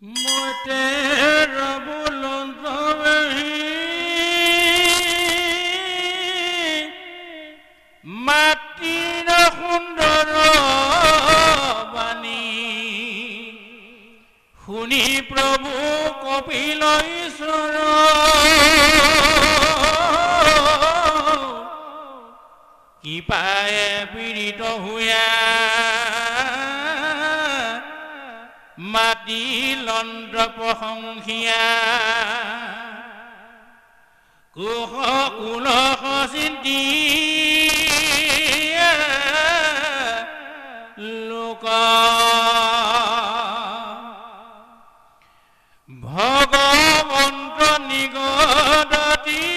মতে ৰবুলন্তহি মাটিৰ সুন্দৰ বাণী শুনি প্ৰভু কপিল ঈশ্বৰ কৃপায়ে পীড়িত হোৱা মাটি লন্দ্ৰ প্ৰশংসিয়া কুশ কুলশ চিন্তি লোক ভগৱন্ত নিগদতি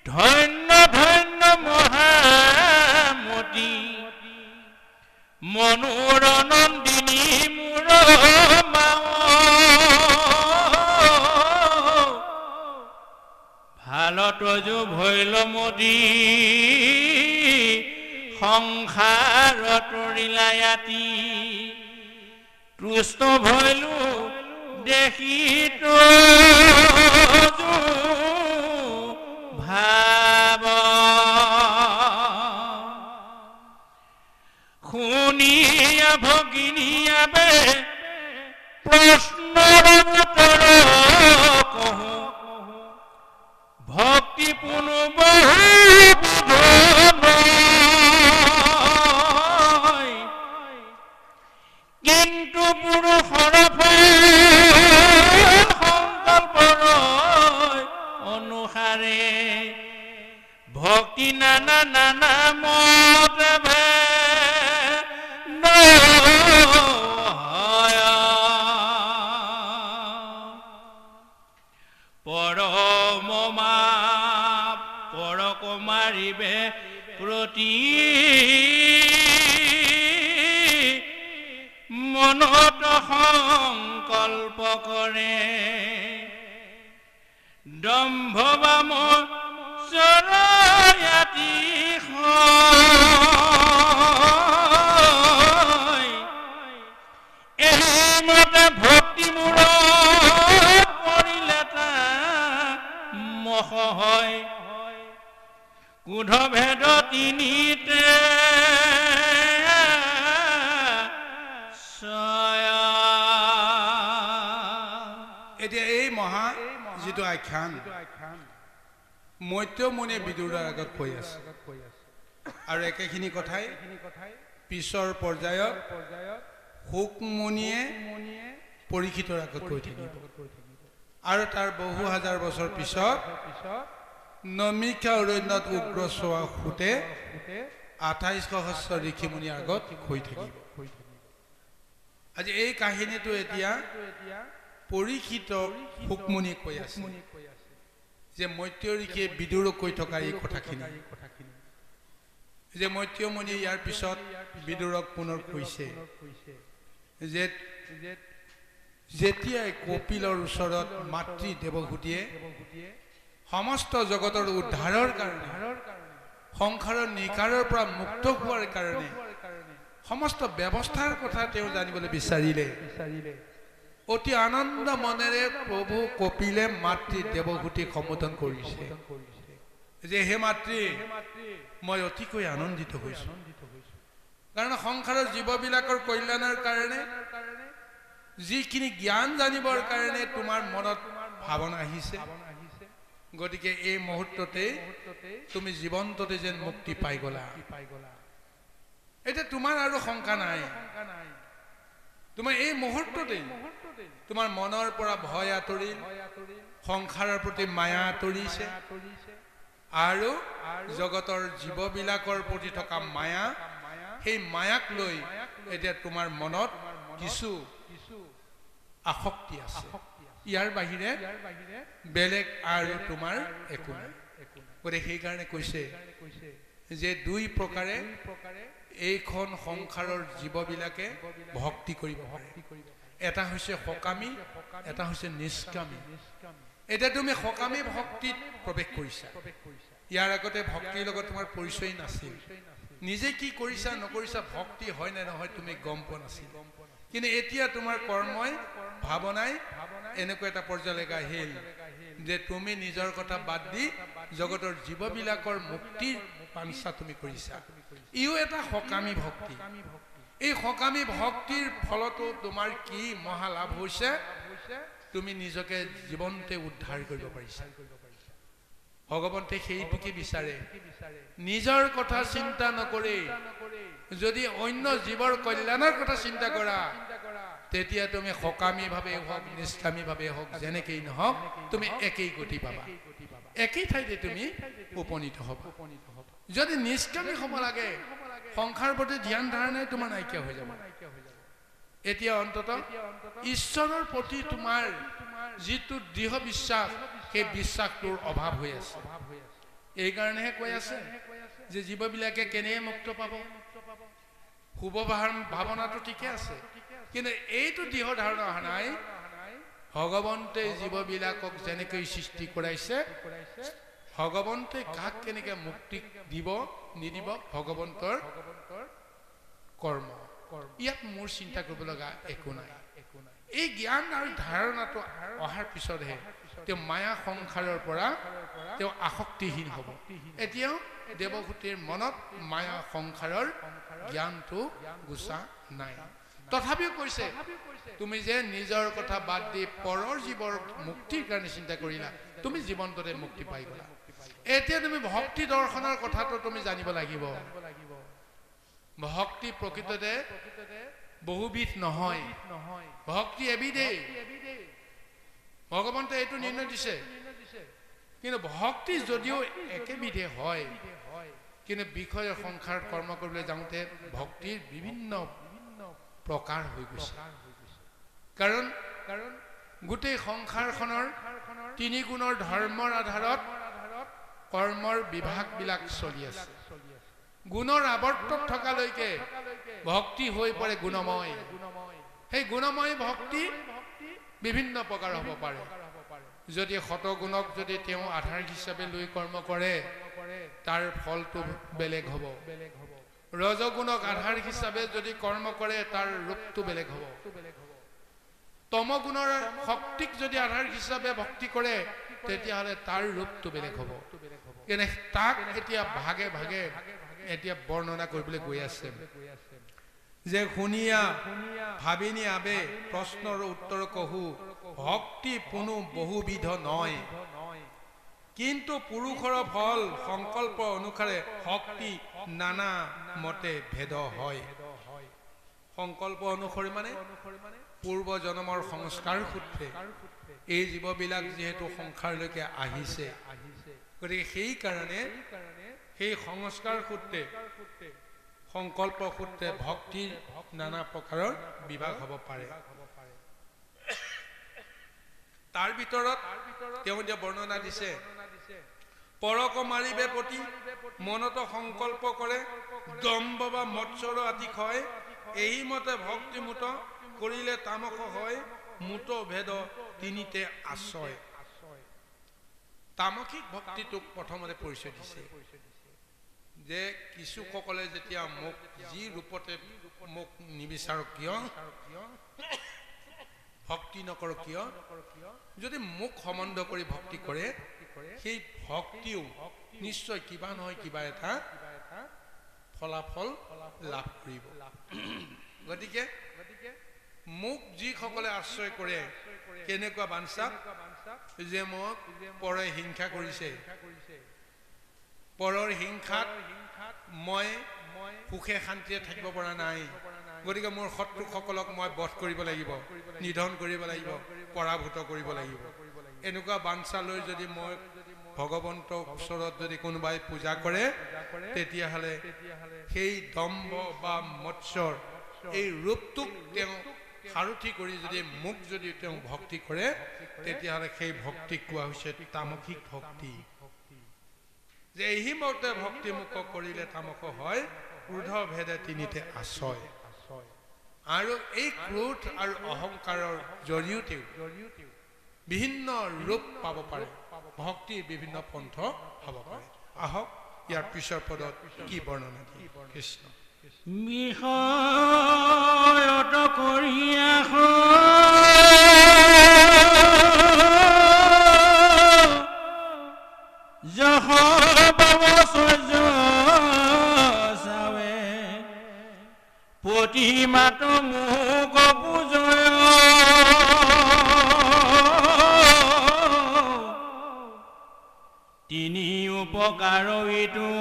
ধন্য ধন্য মহামতি মনোৰ নন্দিনী মোৰ ভালত যো ভৈল মতি সংসাৰ তৰিলায়াতি তুষ্ট ভৈলো দেখি তো ভাব শুনিয়া ভগিনীয়া বে প্ৰশ্নৰ উত্তৰ কহো ভক্তি পুনঃ বহু কিন্তু পুৰুষৰ সংকল্পৰ অনুসাৰে ভক্তি নানা নানা মত পৰকুমাৰীবে প্ৰতি মনত সংকল্প কৰে দম্ভ বাম চৰায়াতি এইমতে ভক্তি মূৰত পৰিলে মহ হয় কুধ ভেদ তিনিতে এতিয়া এই মহা যিটো আখ্যান মৈত্ৰমুনি বিদুৰৰ আগত কৈ আছে আৰু একেখিনি কথাই পিছৰ পৰ্যায়ত শুকমুনিয়ে পৰীক্ষিতৰ আগত কৈ থাকিব আৰু তাৰ বহু হাজাৰ বছৰ পিছত নমিকা অৰণ্যত উগ্ৰ চোৱা সুতে 28 সহস্ৰ ঋষিমুনিৰ আগত কৈ থাকিব আজি এই কাহিনীটো এতিয়া পৰীক্ষিত শুকমুনি কৈ আছে যে মৈত্য ঋষিয়ে বিদুৰক কৈ থকা এই কথাখিনি যে মৈত্ৰমুনি ইয়াৰ পিছত বিদুৰক পুনৰ কৈছে যে যেতিয়াই কপিলৰ ওচৰত মাতৃ দেৱহূতিয়ে সমস্ত জগতৰ উদ্ধাৰৰ কাৰণে সংসাৰৰ নিকাৰৰ পৰা মুক্ত হোৱাৰ কাৰণে সমস্ত ব্যৱস্থাৰ কথা তেওঁ জানিবলৈ বিচাৰিলে অতি আনন্দ মনেৰে প্ৰভু কপিলে মাতৃ দেৱহূতিক সম্বোধন কৰিছে যে হে মাতৃ মই অতিকৈ আনন্দিত হৈছো কাৰণ সংসাৰৰ জীৱবিলাকৰ কল্যাণৰ কাৰণে যিখিনি জ্ঞান জানিবৰ কাৰণে তোমাৰ মনত ভাৱনা আহিছে গতিকে এই মুহূৰ্ততে তুমি জীৱন্ততে যেন মুক্তি পাই গলা এটা তোমাৰ আৰু শংকা নাই তোমাৰ এই মুহূৰ্ততে তোমাৰ মনৰ পৰা ভয় আঁতৰিল সংসাৰৰ প্ৰতি মায়া আঁতৰিছে আৰু জগতৰ জীৱবিলাকৰ প্ৰতি থকা মায়া সেই মায়াক লৈ এতিয়া তোমাৰ মনত কিছু আসক্তি আছে ইয়াৰ বাহিৰে বেলেগ আৰু তোমাৰ একো নাই গতিকে সেইকাৰণে কৈছে যে দুই প্ৰকাৰে এইখন সংসাৰৰ জীৱবিলাকে ভক্তি কৰিব পাৰে এটা হৈছে সকামী এটা হৈছে নিষ্কামী এটা তুমি সকামী ভক্তিত প্ৰৱেশ কৰিছা ইয়াৰ আগতে ভক্তিৰ লগত তোমাৰ পৰিচয় নাছিল নিজে কি কৰিছা নকৰিছা ভক্তি হয় নে নহয় তুমি গম পোৱা নাছিল কিন্তু এতিয়া তোমাৰ কৰ্মই ভাৱনাই এনেকুৱা এটা পৰ্যায়লৈকে আহিল যে তুমি নিজৰ কথা বাদ দি জগতৰ জীৱবিলাকৰ মুক্তিৰ বাঞ্ছা তুমি কৰিছা ইও এটা সকামী ভক্তি এই সকামী ভক্তিৰ ফলতো তোমাৰ কি মহা লাভ হৈছে তুমি নিজকে জীৱনতে উদ্ধাৰ কৰিব পাৰিছা ভগৱন্তে সেইটোকে বিচাৰে নিজৰ কথা চিন্তা নকৰি যদি অন্য জীৱৰ কল্যাণৰ কথা চিন্তা কৰা তেতিয়া তুমি সকামীভাৱে হওক নিষ্কামীভাৱে হওক যেনেকেই নহওক তুমি একেই গতি পাবা একেই ঠাইতে তুমি উপনীত হবা যদি নিষ্কামী হ'ব লাগে সংসাৰ প্ৰতি ধ্যান ধাৰণাই তোমাৰ নাইকিয়া হৈ যাব এতিয়া অন্তত ঈশ্বৰৰ প্ৰতি তোমাৰ যিটো দৃঢ় বিশ্বাস সেই বিশ্বাসটোৰ অভাৱ হৈ আছে এই কাৰণেহে কৈ আছে যে জীৱবিলাকে কেনে মুক্ত পাব শুভ ভাৱনাটো ঠিকে আছে কিন্তু এইটো দৃঢ় ধাৰণা অহা নাই ভগৱন্তে জীৱবিলাকক যেনেকৈ সৃষ্টি কৰাইছে ভগৱন্তে কাক কেনেকৈ মুক্তি দিব নিদিব ভগৱন্তৰ কৰ্ম ইয়াত মোৰ চিন্তা কৰিব লগা একো নাই এই জ্ঞান আৰু ধাৰণাটো অহাৰ পিছতহে তেওঁ মায়া সংসাৰৰ পৰা তেওঁ আসক্তিহীন হ'ব এতিয়াও দেৱহূতিৰ মনত মায়া সংসাৰৰ জ্ঞানটো গুচা নাই তথাপিও কৈছে তুমি যে নিজৰ কথা বাদ দি পৰৰ জীৱৰ মুক্তিৰ কাৰণে চিন্তা কৰিলা তুমি জীৱন্ততে মুক্তি পাই গলা এতিয়া তুমি ভক্তি দৰ্শনৰ কথাটো তুমি জানিব লাগিব ভক্তি প্ৰকৃততে বহুবিধ নহয় ভক্তি এবিধেই ভগৱন্তে এইটো নিৰ্ণয় দিছে কিন্তু ভক্তি যদিও একেবিধে হয় কিন্তু বিষয় সংসাৰ কৰ্ম কৰিবলৈ যাওঁতে ভক্তিৰ বিভিন্ন প্ৰকাৰ হৈ গৈছে কাৰণ গোটেই সংসাৰখনৰ তিনি গুণৰ ধৰ্মৰ আধাৰত কৰ্মৰ বিভাগবিলাক চলি আছে গুণৰ আৱৰ্তত থকালৈকে ভক্তি হৈ পৰে গুণময় সেই গুণময় ভক্তি বিভিন্ন প্ৰকাৰ হ'ব পাৰে যদি শতগুণক যদি তেওঁ আধাৰ হিচাপে লৈ কৰ্ম কৰে তাৰ ফলটো বেলেগ হ'ব ৰজগুণক আধাৰ হিচাপে যদি কৰ্ম কৰে তাৰ ৰূপটো বেলেগ হ'ব তমগুণৰ শক্তিক যদি আধাৰ হিচাপে ভক্তি কৰে তেতিয়াহ'লে তাৰ ৰূপটো বেলেগ হ'ব কিন্তু তাক এতিয়া ভাগে ভাগে এতিয়া বৰ্ণনা কৰিবলৈ গৈ আছে যে শুনিয়া ভাবিনি আবে প্ৰশ্নৰ উত্তৰ কহু ভক্তি কোনো বহুবিধ নয় কিন্তু পুৰুষৰ ফল সংকল্প অনুসাৰে ভক্তি নানা মতে ভেদ হয় সংকল্প অনুসৰি মানে পূৰ্ব জন্মৰ সংস্কাৰ সূত্ৰে এই জীৱবিলাক যিহেতু সংসাৰলৈকে আহিছে গতিকে সেই কাৰণে সেই সংস্কাৰ সূত্ৰে সংকল্প সূত্ৰে ভক্তিৰ নানা প্ৰকাৰৰ বিভাগ হ'ব পাৰে তাৰ ভিতৰত তেওঁ যে বৰ্ণনা দিছে পৰক মাৰিবে প্ৰতি মনত সংকল্প কৰে দম্ভ বা মৎসৰ আতিশয় এই মতে ভক্তি মুত কৰিলে তামস হয় মুত ভেদ তিনিতে আশ্ৰয় তামসিক ভক্তিটোক প্ৰথমতে পৰিচয় দিছে যে কিছুসকলে যেতিয়া মোক যি ৰূপতে মোক নিবিচাৰ কিয় ভক্তি নকৰ কিয় যদি মোক সম্বন্ধ কৰি ভক্তি কৰে সেই ভক্তিও নিশ্চয় কিবা নহয় কিবা এটা ফলাফল লাভ কৰিব গতিকে মোক যিসকলে আশ্ৰয় কৰে কেনেকুৱা বাঞ্ছা যে মোক পৰে হিংসা কৰিছে পৰৰ হিংসাত মই সুখে শান্তিৰে থাকিব পৰা নাই গতিকে মোৰ শত্ৰুসকলক মই বধ কৰিব লাগিব নিধন কৰিব লাগিব পৰাভূত কৰিব লাগিব এনেকুৱা বাঞ্ছা লৈ যদি মই ভগৱন্তৰ ওচৰত যদি কোনোবাই পূজা কৰে তেতিয়াহ'লে সেই দম্ভ বা মৎসৰ এই ৰূপটোক তেওঁ সাৰথি কৰি যদি মোক যদি তেওঁ ভক্তি কৰে তেতিয়াহ'লে সেই ভক্তিক কোৱা হৈছে তামসিক ভক্তি যে এই মতে ভক্তি মুখ কৰিলে তামস হয় ক্ৰোধ ভেদে তিনিতে আশ্ৰয় আৰু এই ক্ৰোধ আৰু অহংকাৰৰ জৰিয়তেও বিভিন্ন ৰূপ পাব পাৰে ভক্তিৰ বিভিন্ন পন্থ হ'ব পাৰে আহক ইয়াৰ পিছৰ পদত কি বৰ্ণনা দিয়ে কৃষ্ণ বিষয়ত কৰিয়া চাৱে প্ৰতিমাত মোক পূজয় তিনি উপকাৰ ইটো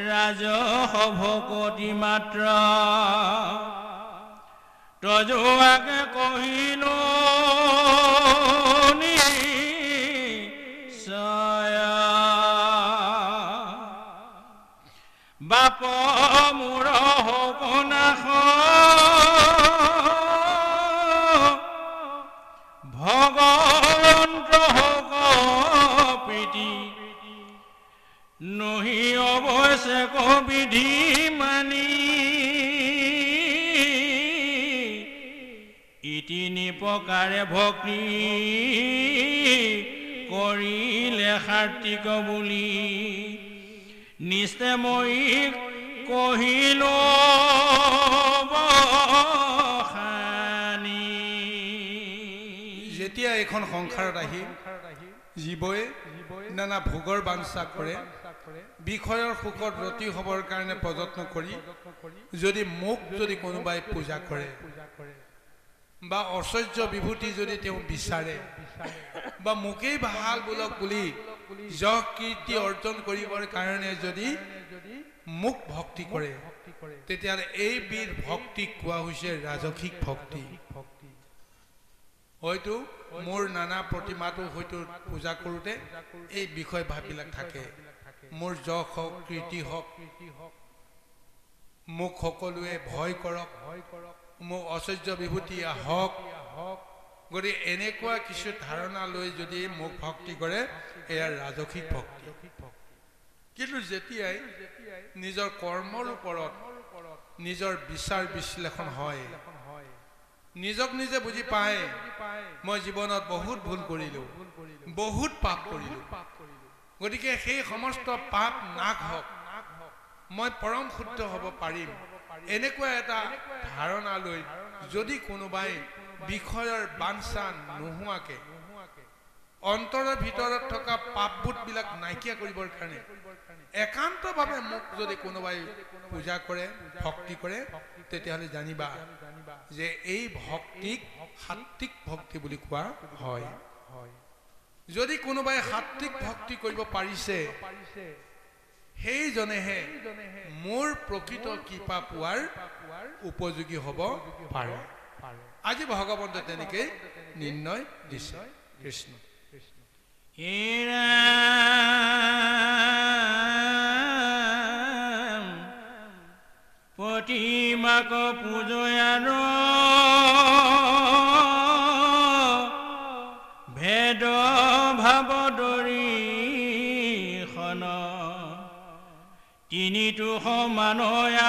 ৰাজহ ভকতি মাত্ৰ তজোৱাকে কহিলো বাপ মোৰ হকনাশ ভগৱন্ত হক প্ৰীতি নহি অৱশ্যে কবিধি মানি ইতিনি প্ৰকাৰে ভক্তি কৰিলে সাৰ্তিক বুলি নিশ্চয় মই কহিলো যেতিয়া এখন সংসাৰত আহি জীৱই নানা ভোগৰ বাঞ্ছা কৰে বিষয়ৰ সুখত ৰতি হ'বৰ কাৰণে প্ৰযত্ন কৰি যদি মোক যদি কোনোবাই পূজা কৰে বা ঐশ্বৰ্য বিভূতি যদি তেওঁ বিচাৰে বা মোকেই ভাল বোলক বুলি যশ কীৰ্তি অৰ্জন কৰিবৰ কাৰণে যদি মোক ভক্তি কৰে তেতিয়াহ'লে এই বিধ ভক্তিক কোৱা হৈছে ৰাজসিক ভক্তি হয়তো মোৰ নানা প্ৰতিমাটো হয়তো পূজা কৰোঁতে এই বিষয় ভাববিলাক থাকে মোৰ যশ হওক কীৰ্তি হওক মোক সকলোৱে ভয় কৰক মোক ঐশ্বৰ্য বিভূতি হওক গতিকে এনেকুৱা কিছু ধাৰণা লৈ যদি মোক ভক্তি কৰে এয়া ৰাজসিক ভক্তি কিন্তু যেতিয়াই নিজৰ কৰ্মৰ ওপৰত নিজৰ বিচাৰ বিশ্লেষণ হয় নিজক নিজে বুজি পায় মই জীৱনত বহুত ভুল কৰিলোঁ বহুত পাপ কৰিলোঁ গতিকে সেই সমস্ত পাপ নাশ হওক মই পৰম শুদ্ধ হ'ব পাৰিম এনেকুৱা এটা ধাৰণা লৈ যদি কোনোবাই বিষয়ৰ বাঞ্ছা নোহোৱাকে অন্তৰৰ ভিতৰত থকা পাপবোধবিলাক নাইকিয়া কৰিবৰ কাৰণে একান্তভাৱে মোক যদি কোনোবাই পূজা কৰে ভক্তি কৰে তেতিয়াহ'লে জানিবা যে এই ভক্তিক সাত্বিক ভক্তি বুলি কোৱা হয় যদি কোনোবাই সাত্বিক ভক্তি কৰিব পাৰিছে সেইজনেহে মোৰ প্ৰকৃত কৃপা পোৱাৰ উপযোগী হ'ব পাৰে আজি ভগৱন্তই তেনেকৈ নিৰ্ণয় দিছে কৃষ্ণ প্ৰতিমাক পূজয়াৰ ভেদ ভাৱ দৰিখন তিনিটো সমান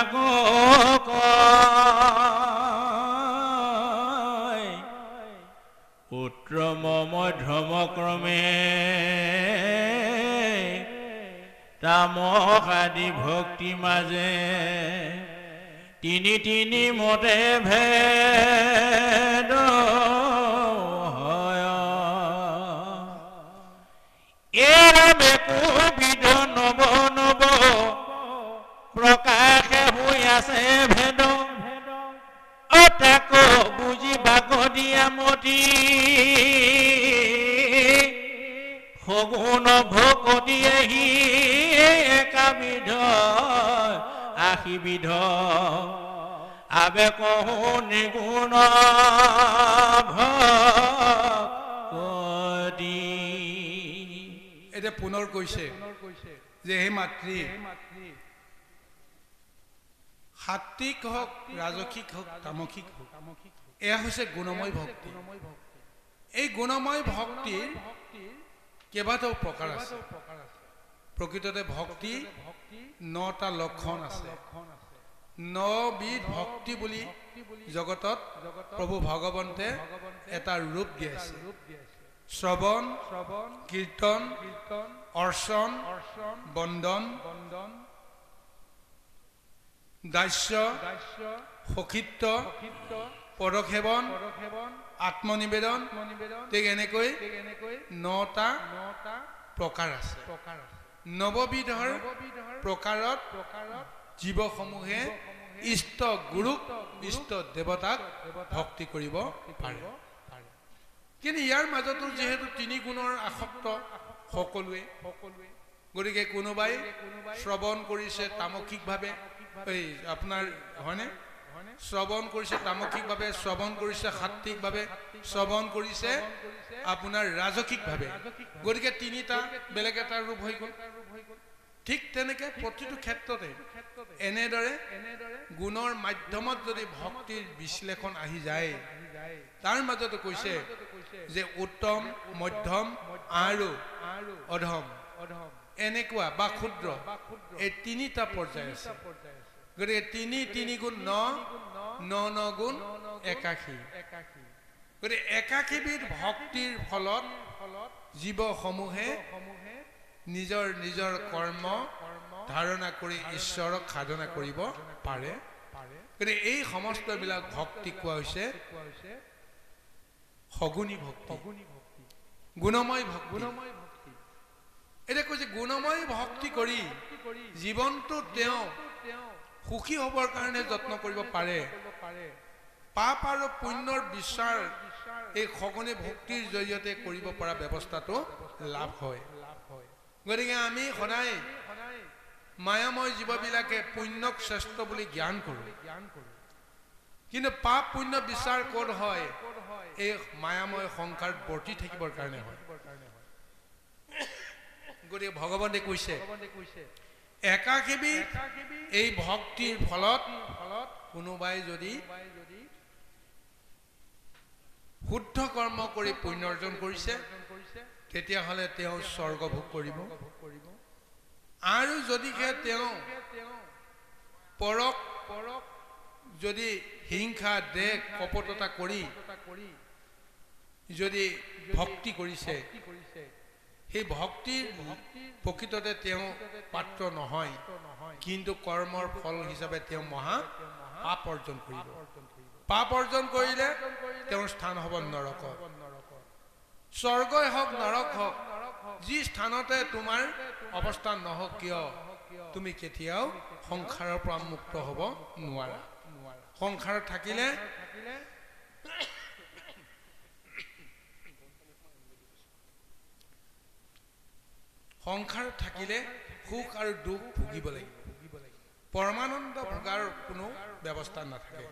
আকৌ উত্তম মধ্যম ক্ৰমে তামস আদি ভক্তি মাজে তিনি তিনি মতে ভেদ হয় এৰামে কোবিধ নৱ নৱ প্ৰকাশে হৈ আছে ভেদ অতাক বুজি বাক দিয়া মতি সগুণ ভকতিয়েহি একাবিধ আশীবিধ আবেগ নিগুণ ভক্তি এতিয়া পুনৰ কৈছে যে হে মাতৃ সাত্বিক হওক ৰাজসিক হওক তামসিক হওক এয়া হৈছে গুণময় ভক্তি এই গুণময় ভক্তিৰ কেইবাটাও প্ৰকাৰ আছে প্ৰকৃততে ভক্তি 9টা লক্ষণ আছে 9 বিধ ভক্তি বুলি জগতত প্ৰভু ভগৱন্তে এটা ৰূপ দিছে শ্ৰৱণ কীৰ্তন অৰ্চন বন্দন দাস্য সখিত্ব পদসেৱন আত্মনিবেদন ঠিক এনেকৈ 9টা প্ৰকাৰ আছে। নৱবিধৰ প্ৰকাৰত জীৱসমূহে ইষ্ট গুৰুক ইষ্ট দেৱতাক ভক্তি কৰিব পাৰে। কিন্তু ইয়াৰ মাজতো যেহেতু 3 গুণৰ আসক্ত সকলোৱে, গতিকে কোনোবাই শ্ৰৱণ কৰিছে তামসিকভাৱে, এই আপোনাৰ হয়নে, শ্ৰৱণ কৰিছে তামসিকভাৱে, শ্ৰৱণ কৰিছে সাত্বিকভাৱে, শ্ৰৱণ কৰিছে আপোনাৰ ৰাজসিকভাৱে, গতিকে 3টা বেলেগ এটা ৰূপ হৈ গ'ল। ঠিক তেনেকে প্ৰতিটো ক্ষেত্ৰতে এনেদৰে গুণৰ মাধ্যমত যদি ভক্তিৰ বিশ্লেষণ আহি যায়, তাৰ মাজতো কৈছে যে উত্তম মধ্যম আৰু অধম এনেকুৱা বা ক্ষুদ্ৰ এই 3টা পৰ্যায় আছে। গতিকে 3 গুণ 9 গুণ 81। গতিকে 81বিধ ভক্তিৰ ফলত জীৱসমূহে নিজৰ নিজৰ কৰ্ম ধাৰণা কৰি ঈশ্বৰক সাধনা কৰিব পাৰে। গতিকে এই সমস্তবিলাক ভক্তি কোৱা হৈছে সগুণী ভক্তি, গুণময় ভক্তি। এতিয়া কৈছে গুণময় ভক্তি কৰি জীৱনটো তেওঁ সুখী হ'বৰ কাৰণে যত্ন কৰিব পাৰে। পাপ আৰু পুণ্যৰ বিচাৰ এই সগুণী ভক্তিৰ জৰিয়তে কৰিব পৰা ব্যৱস্থাটো লাভ হয়। গতিকে আমি সদায় মায়াময় জীৱবিলাকে পুণ্যক শ্ৰেষ্ঠ বুলি জ্ঞান কৰোঁ, কিন্তু পাপ পুণ্য বিচাৰ ক'ত হয়? এই মায়াময় সংসাৰত বৰ্তি থাকিবৰ কাৰণে হয়। গতিকে ভগৱানে কৈছে 81বিধ এই ভক্তিৰ ফলত কোনোবাই যদি শুদ্ধ কৰ্ম কৰি পুণ্য অৰ্জন কৰিছে তেতিয়াহ'লে তেওঁ স্বৰ্গ ভোগ কৰিব। আৰু যদিহে তেওঁ পৰক যদি হিংসা দেহ কপটতা কৰি যদি ভক্তি কৰিছে, সেই ভক্তিৰ প্ৰকৃততে তেওঁ পাত্ৰ নহয়, কিন্তু কৰ্মৰ ফল হিচাপে তেওঁ মহা পাপ অৰ্জন কৰিব। পাপ অৰ্জন কৰিলে তেওঁৰ স্থান হ'ব নৰক। স্বৰ্গই হওক নৰক হওক, যি স্থানতে তোমাৰ অৱস্থা নহওক কিয়, তুমি কেতিয়াও সংসাৰৰ পৰা মুক্ত হ'ব নোৱাৰা। সংসাৰত থাকিলে সুখ আৰু দুখ ভুগিব লাগিব। পৰমানন্দ ভোগাৰ কোনো ব্যৱস্থা নাথাকে,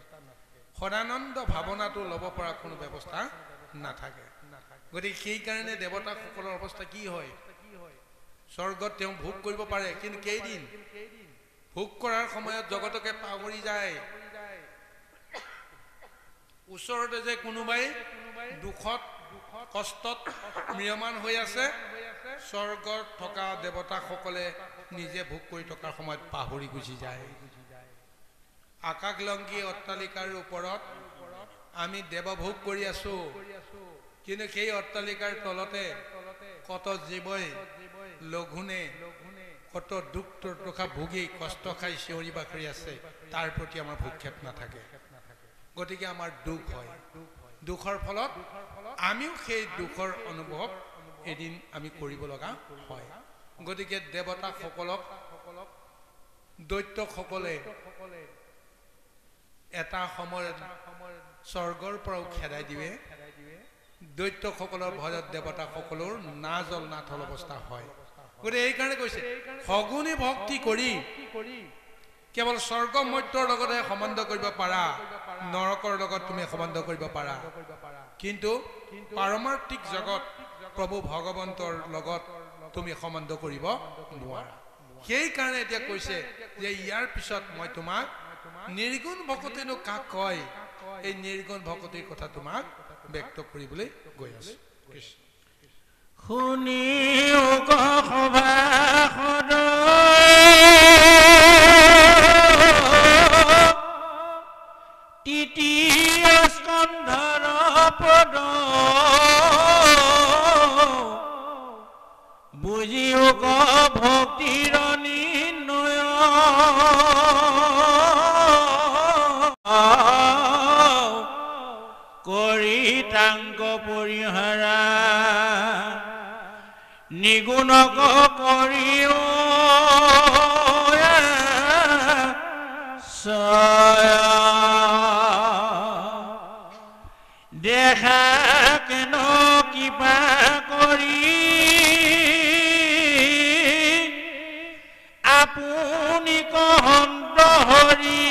সদানন্দ ভাৱনাটো ল'ব পৰা কোনো ব্যৱস্থা নাথাকে। গতিকে সেইকাৰণে দেৱতাসকলৰ অৱস্থা কি হয়? স্বৰ্গত তেওঁ ভোগ কৰিব পাৰে, কিন্তু কেইদিন ভোগ কৰাৰ সময়ত জগতকে পাহৰি যায়। ওচৰতে যে কোনোবাই দুখত কষ্টত ম্ৰিয়মান হৈ আছে, স্বৰ্গত থকা দেৱতাসকলে নিজে ভোগ কৰি থকাৰ সময়ত পাহৰি গুচি যায়। আকাশলংঘী অট্টালিকাৰ ওপৰত আমি দেৱভোগ কৰি আছো, কিন্তু সেই অট্টালিকাৰ তলতে কত জীৱই লঘোণে কত দুখ দুৰ্দশা ভুগি কষ্ট খাই চিঞৰি বাখৰি আছে, তাৰ প্ৰতি আমাৰ ভূক্ষেপ নাথাকে। গতিকে আমাৰ দুখ হয়, দুখৰ ফলত আমিও সেই দুখৰ অনুভৱ এদিন আমি কৰিব লগা হয়। গতিকে দেৱতাসকলক দৈত্যসকলে এটা সময়ত স্বৰ্গৰ পৰাও খেদাই দিয়ে। দৈত্যসকলৰ ভয়ত দেৱতাসকলৰ না জল না থল অৱস্থা হয়। গতিকে এইকাৰণে কৈছে সগুণী ভক্তি কৰি কেৱল স্বৰ্গ মৰ্ত্যৰ লগতে সম্বন্ধ কৰিব পাৰা, নৰকৰ লগত তুমি সম্বন্ধ কৰিব পাৰা, কিন্তু পাৰমাৰ্থিক জগত প্ৰভু ভগৱন্তৰ লগত তুমি সম্বন্ধ কৰিব নোৱাৰা। সেইকাৰণে এতিয়া কৈছে যে ইয়াৰ পিছত মই তোমাক নিৰ্গুণ ভকতিনো কাক কয়, এই নিৰ্গুণ ভকতিৰ কথা তোমাক ব্যক্ত কৰিবলৈ গৈ আছো। কৃষ্ণ শুনিও সভাসদ তৃতীয় স্কন্ধৰ পদ বিচাৰা নিগুণক কৰিও দেখা কেন কিবা কৰি আপুনি কহন্ত হৰি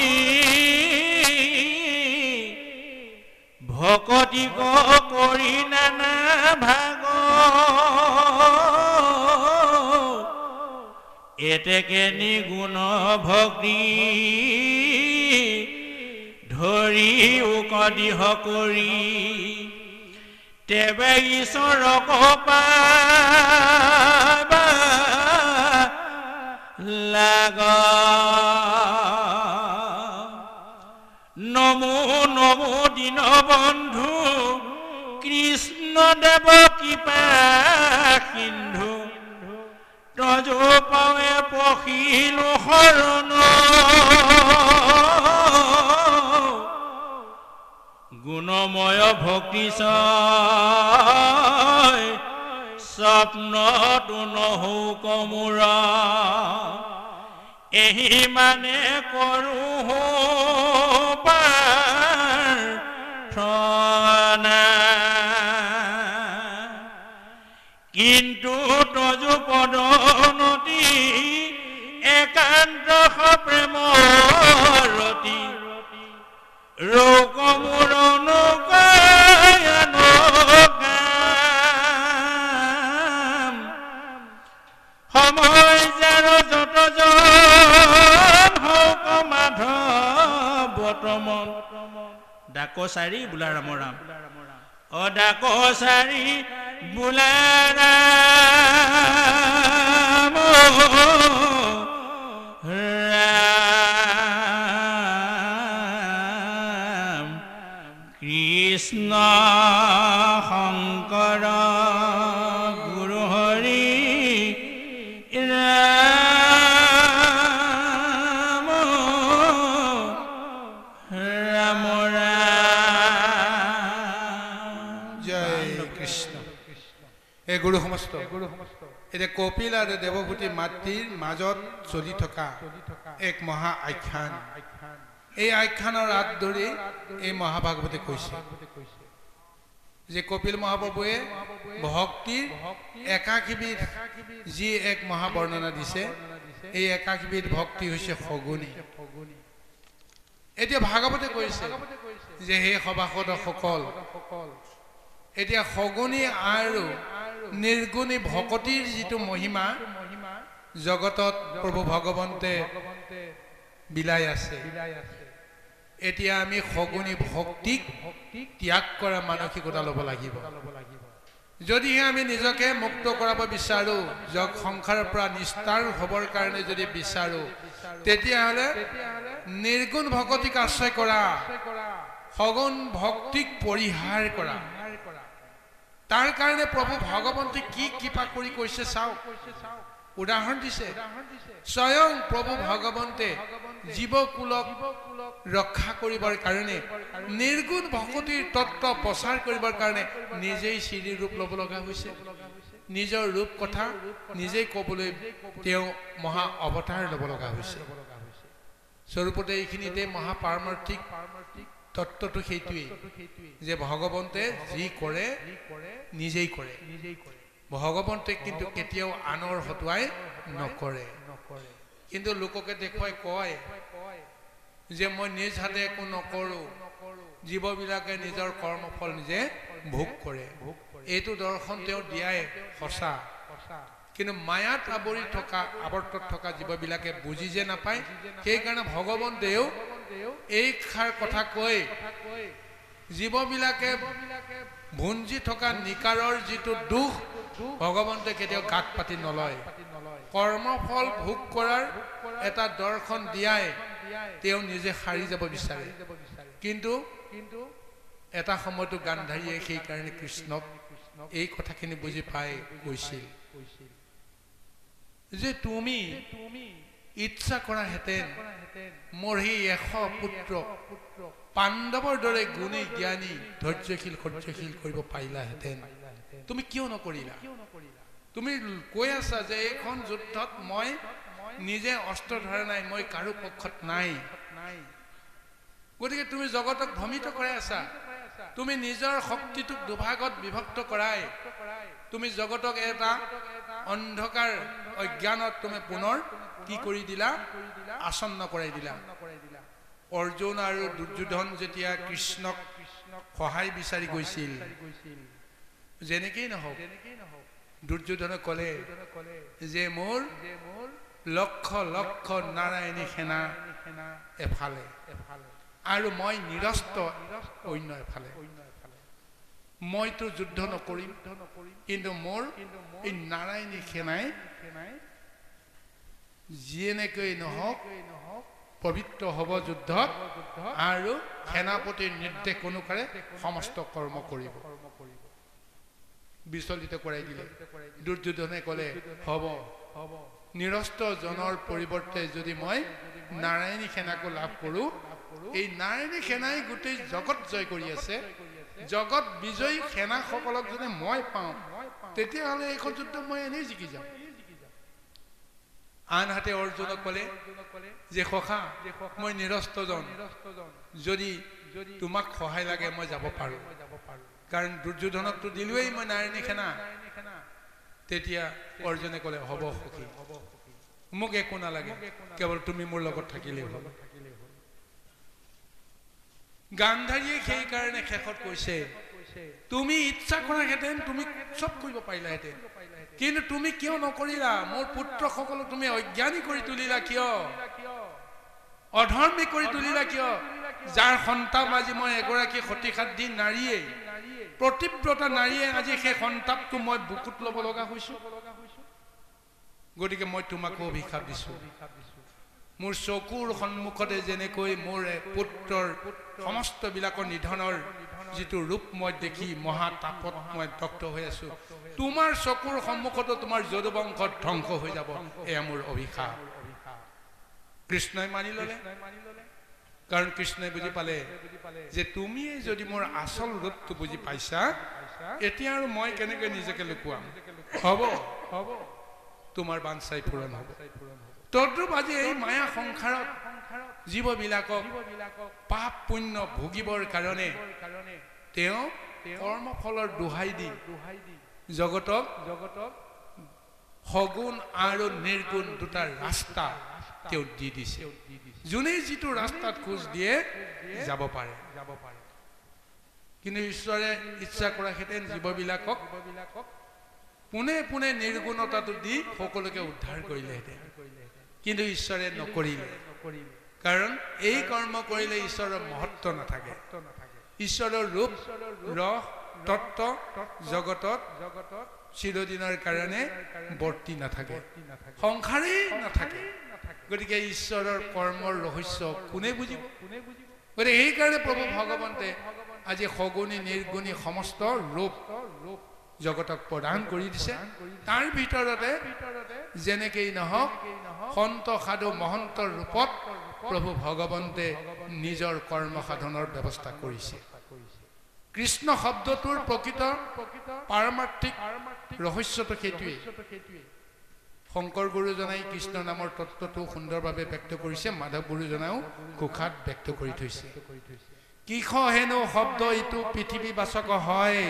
ভকতি কৰি নানা ভাগ এতেকে নিগুণ ভক্তি ধৰি উকদিহ কৰি তেবে ঈশ্বৰক পাবা লাগ নমো নমো দীন বন্ধু কৃষ্ণদেৱ কৃপা সিন্ধু তজো পাৱে পখিলো শৰণ গুণময় ভক্তি স্বপ্নতো নহৌ কমোৰ এহি মানে কৰোঁ প্ৰাৰ্থনা কিন্তু তজু পদনতি একান্ত প্ৰেমৰতি ৰোগ মোৰ সময় যাৰ যত হওক মাধৱ বৰ্তমান ডাকচাৰী বোলা ৰাম ৰাম অ ডাকচাৰী বোলা ৰাম ৰাম কৃষ্ণ শংকৰ গুৰু হৰি ৰাম ৰাম ৰাম জয় কৃষ্ণ। এই গুৰু সমস্ত এতিয়া কপিল আৰু দেৱভূতি মাতৃৰ মাজত চলি থকা এক মহা আখ্যান। এই আখ্যানৰ আঁত ধৰি এই মহাভাগৱতে কৈছে যে কপিল মহাপ্ৰভুৱে ভক্তিৰ একাকীবিধ যি এক মহাবৰ্ণনা দিছে, এই একাকীবিধ ভক্তি হৈছে সগুণী। এতিয়া ভাগৱতে কৈছে যে হে সভাসদসকল, এতিয়া সগুণী আৰু নিৰ্গুণী ভকতিৰ যিটো মহিমা জগতত প্ৰভু ভগৱন্তে বিলাই আছে, এতিয়া আমি সগুণী ভক্তিক ত্যাগ কৰা মানসিকতা ল'ব লাগিব। যদিহে আমি নিজকে মুক্ত কৰাব বিচাৰো, যোগ সংসাৰৰ পৰা নিস্তাৰ হ'বৰ কাৰণে যদি বিচাৰো, তেতিয়াহ'লে নিৰ্গুণ ভকতিক আশ্ৰয় কৰা, সগুণ ভক্তিক পৰিহাৰ কৰা। তাৰ কাৰণে প্ৰভু ভগৱন্তী কি কৃপা কৰি কৈছে চাওক, উদাহৰণ দিছে। স্বয়ং প্ৰভু ভগৱন্তে জীৱকুলক ৰক্ষা কৰিবৰ কাৰণে, নিৰ্গুণ ভকতিৰ তত্ত্ব প্ৰচাৰ কৰিবৰ কাৰণে নিজেই শ্ৰী ৰূপ ল'ব লগা হৈছে। নিজৰ ৰূপ কথা নিজেই ক'বলৈ তেওঁ মহা অৱতাৰ ল'ব লগা হৈছে। স্বৰূপতে এইখিনিতে মহাপাৰমাৰ্থিক তত্ত্বটো সেইটোৱেই যে ভগৱন্তে যি কৰে নিজেই কৰে। ভগৱন্তে কিন্তু কেতিয়াও আনৰ হতুৱাই নকৰে। কিন্তু লোককে দেখুৱাই কয় যে মই নিজ হাতে একো নকৰো, জীৱবিলাকে নিজৰ কৰ্মফল নিজে ভোগ কৰে। এইটো দৰ্শন তেওঁ দিয়াই সঁচা, কিন্তু মায়াত আৱৰ্তত থকা জীৱবিলাকে বুজি যে নাপায়, সেইকাৰণে ভগৱন্তেও এইষাৰ কথা কৈ জীৱবিলাকে ভুঞ্জি থকা নিকাৰৰ যিটো দুখ ভগৱন্তে কেতিয়াও গাত পাতি নলয়। কৰ্মফল ভোগ কৰাৰ এটা দৰ্শন দিয়াই তেওঁ নিজে সাৰি যাব বিচাৰে। কিন্তু এটা সময়তো গান্ধাৰীয়ে সেইকাৰণে কৃষ্ণক এই কথাখিনি বুজি পাই কৈছিল যে তুমি ইচ্ছা কৰা হেতেন মোৰ সেই 100 পুত্ৰ পাণ্ডৱৰ দৰে গুণী জ্ঞানী ধৈৰ্যশীল সহ্যশীল কৰিব পাৰিলাহেঁতেন, তুমি কিয় নকৰিলা তুমি কৈ আছা যে এইখন যুদ্ধত মই নিজে অস্ত্ৰ ধৰা নাই মই কাৰো পক্ষত নাই গতিকে তুমি জগতক ভ্ৰমিত কৰাই আছা তুমি নিজৰ শক্তিটোক দুভাগত বিভক্ত কৰাই তুমি জগতক এটা অন্ধকাৰ অজ্ঞানত তুমি পুনৰ কি কৰি দিলা আসন্ন কৰাই দিলা অৰ্জুন আৰু দুৰ্যোধন যেতিয়া কৃষ্ণক সহায় বিচাৰি গৈছিল যেনেকেই নহওক দুৰ্যোধনে ক'লে যে মোৰ লক্ষ লক্ষ নাৰায়ণী সেনা এফালে আৰু মই নিৰস্ত অন্য এফালে মইতো যুদ্ধ নকৰিম কিন্তু মোৰ এই নাৰায়ণী সেনাই যেনেকৈ নহওক পবিত্ৰ হ'ব যুদ্ধত আৰু সেনাপতিৰ নিৰ্দেশ অনুসাৰে সমস্ত কৰ্ম কৰিব বিচলিত কৰাই দিলে দুৰ্যোধনে ক'লে হ'ব নিৰস্ত জনৰ পৰিৱৰ্তে যদি মই নাৰায়ণী সেনাকো লাভ কৰোঁ এই নাৰায়ণী সেনাই গোটেই জগত জয় কৰি আছে জগত বিজয়ী সেনাসকলক যদি মই পাওঁ তেতিয়াহ'লে এইখন যুদ্ধ মই এনেই জিকি যাম আনহাতে অৰ্জুনক ক'লে যে সখা মই নিৰস্তজন যদি তোমাক সহায় লাগে মই যাব পাৰোঁ কাৰণ দুৰ্যোধনকতো দিলোৱেই মই নাৰায়ণী সেনা তেতিয়া অৰ্জুনে ক'লে হ'ব সখী মোক একো নালাগে কেৱল তুমি মোৰ লগত থাকিলেই হ'ল গান্ধাৰীয়ে সেইকাৰণে শেষত কৈছে তুমি ইচ্ছা কৰাহেঁতেন তুমি চব কৰিব পাৰিলাহেঁতেন কিন্তু তুমি কিয় নকৰিলা মোৰ পুত্ৰসকলক তুমি অজ্ঞানী কৰি তুলিলা কিয় অধৰ্মী কৰি তুলিলা কিয় যাৰ সন্তাপ আজি মই এগৰাকী সতীসাধ্য নাৰীয়ে প্ৰতিব্ৰতা নাৰীয়ে আজি সেই সন্তাপটো মই বুকুত ল'ব লগা হৈছোঁ গতিকে মই তোমাকো অভিশাপ দিছোঁ মোৰ চকুৰ সন্মুখতে যেনেকৈ মোৰ পুত্ৰৰ সমস্তবিলাকৰ নিধনৰ যিটো ৰূপ মই দেখি মহাতাপত মই দগ্ধ হৈ আছোঁ তোমাৰ চকুৰ সন্মুখতো তোমাৰ যদুবংশ ধ্বংস হৈ যাব এয়া মোৰ অভিশাপ কৃষ্ণই মানি ল'লে কাৰণ কৃষ্ণই বুজি পালে যে তুমিয়ে যদি মোৰ আচল ৰূপটো বুজি পাইছা এতিয়া আৰু মই কেনেকৈ নিজকে লুকুৱাম হ'ব তোমাৰ বাঞ্ছাই পূৰণ হ'ব তদ্ৰূপ আজি এই মায়া সংসাৰত জীৱবিলাকক পাপ পুণ্য ভোগিবৰ কাৰণে তেওঁ কৰ্মফলৰ দোহাই দি জগতক সগুণ আৰু নিৰ্গুণ দুটা ৰাস্তা তেওঁ দি দিছে যোনেই যিটো ৰাস্তাত খোজ দিয়ে যাব পাৰে কিন্তু ঈশ্বৰে ইচ্ছা কৰাহেঁতেন জীৱবিলাকক পোনে পোনে নিৰ্গুণতাটো দি সকলোকে উদ্ধাৰ কৰিলেহেঁতেন কিন্তু ঈশ্বৰে নকৰিলে কাৰণ এই কৰ্ম কৰিলে ঈশ্বৰৰ মহত্ব নাথাকে ঈশ্বৰৰ ৰূপ ৰস তত্ত্ব জগতত চিৰদিনৰ কাৰণে বৰ্তি নাথাকে সংসাৰেই নাথাকে গতিকে ঈশ্বৰৰ কৰ্মৰ ৰহস্য কোনে বুজিব গতিকে সেইকাৰণে প্ৰভু ভগৱন্তে আজি সগুণী নিৰ্গুণী সমস্ত ৰূপ জগতক প্ৰদান কৰি দিছে তাৰ ভিতৰতে যেনেকেই নহওক সন্ত সাধু মহন্তৰ ৰূপত প্ৰভু ভগৱন্তে নিজৰ কৰ্ম সাধনৰ ব্যৱস্থা কৰিছে কৃষ্ণ শব্দটোৰ প্ৰকৃত পাৰমাৰ্থিক ৰহস্যটো সেইটোৱেই শংকৰ গুৰুজনাই কৃষ্ণ নামৰ তত্ত্বটো সুন্দৰভাৱে ব্যক্ত কৰিছে মাধৱ গুৰুজনাও কোষাত ব্যক্ত কৰি থৈছে কিষ হেনো শব্দ ইটো পৃথিৱীবাচক হয়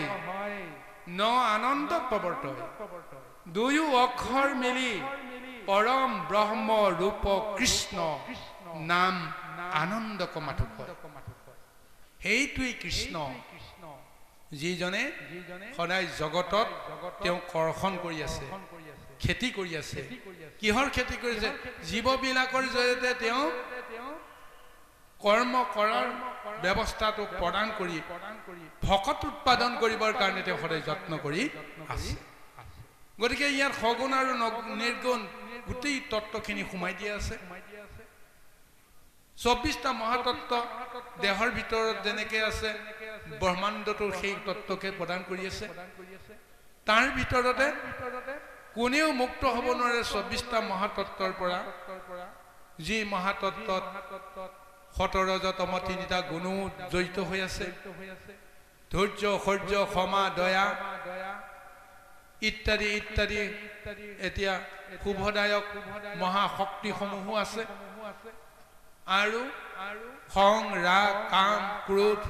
ন আনন্দ প্ৰৱৰ্তয় দুয়ো অক্ষৰ মিলি পৰম ব্ৰহ্ম ৰূপ কৃষ্ণ নাম আনন্দ কমাথুক সেইটোৱেই কৃষ্ণ যিজনে সদায় জগতত তেওঁ কৰ্ষণ কৰি আছে খেতি কৰি আছে কিহৰ খেতি কৰিছে জীৱবিলাকৰ জৰিয়তে তেওঁ কৰ্ম কৰাৰ ব্যৱস্থাটো প্ৰদান কৰি ভকত উৎপাদন কৰিবৰ কাৰণে তেওঁ সদায় যত্ন কৰি আছে গতিকে ইয়াৰ সগুণ আৰু নিৰ্গুণ গোটেই তত্ত্বখিনি সোমাই দিয়া আছে ২৪টা মহাতত্ত্ব দেহৰ ভিতৰত যেনেকৈ আছে ব্ৰহ্মাণ্ডটো সেই তত্ত্বকে প্ৰদান কৰি আছে তাৰ ভিতৰতে কোনেও মুক্ত হ'ব নোৱাৰে ২৪টা মহাতত্ত্বৰ পৰা যি মহাতত্ত্বত সতৰজতম তিনিটা গুণো জড়িত হৈ আছে ধৈৰ্য সৌৰ্য ক্ষমা দয়া ইত্যাদি ইত্যাদি এতিয়া শুভদায়ক মহাশক্তিসমূহো আছে আৰু খং ৰাগ কাম ক্ৰোধ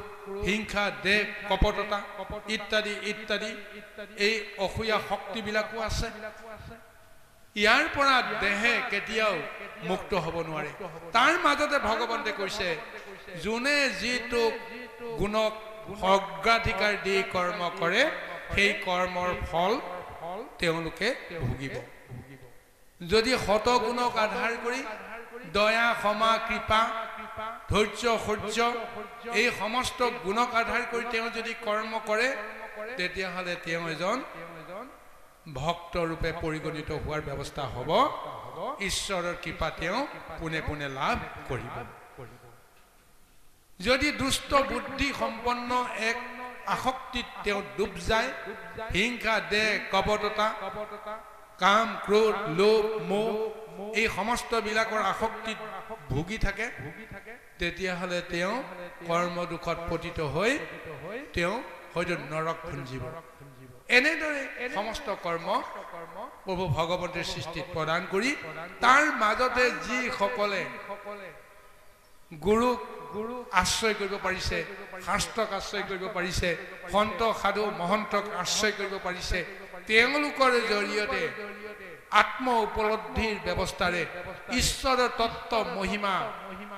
হিংসা দেহ কপটতা ইত্যাদি ইত্যাদি এই অসূয়া শক্তিবিলাকো আছে ইয়াৰ পৰা দেহে কেতিয়াও মুক্ত হ'ব নোৱাৰে তাৰ মাজতে ভগৱন্তে কৈছে যোনে যিটো গুণক অগ্ৰাধিকাৰ দি কৰ্ম কৰে সেই কৰ্মৰ ফল তেওঁলোকে ভুগিব যদি শত গুণক আধাৰ কৰি দয়া ক্ষমা কৃপা ধৈৰ্য সহ্য এই সমস্ত গুণক আধাৰ কৰি তেওঁ যদি কৰ্ম কৰে তেতিয়াহ'লে তেওঁ এজন ভক্ত ৰূপে পৰিগণিত হোৱাৰ ব্যৱস্থা হ'ব ঈশ্বৰৰ কৃপা তেওঁ পোনে পোনে লাভ কৰিব যদি দুষ্ট বুদ্ধি সম্পন্ন এক আসক্তিত তেওঁ ডুব যায় হিংসা দেহ কপটতা কাম ক্ৰোধ লোভ মোহ এই সমস্ত বিলাকৰ আসক্তিত ভুগি থাকে তেতিয়াহ'লে তেওঁ কৰ্ম দুখত পতিত হৈ তেওঁ হয়তো নৰক ভুঞ্জিব এনেদৰে সমস্ত কৰ্ম প্ৰভু ভগৱন্তৰ সৃষ্টিত প্ৰদান কৰি তাৰ মাজতে যিসকলে গুৰুক আশ্ৰয় কৰিব পাৰিছে শাস্ত্ৰক আশ্ৰয় কৰিব পাৰিছে সন্ত সাধু মহন্তক আশ্ৰয় কৰিব পাৰিছে তেওঁলোকৰ জৰিয়তে আত্ম উপলব্ধিৰ ব্যৱস্থাৰে ঈশ্বৰৰ তত্ত্ব মহিমা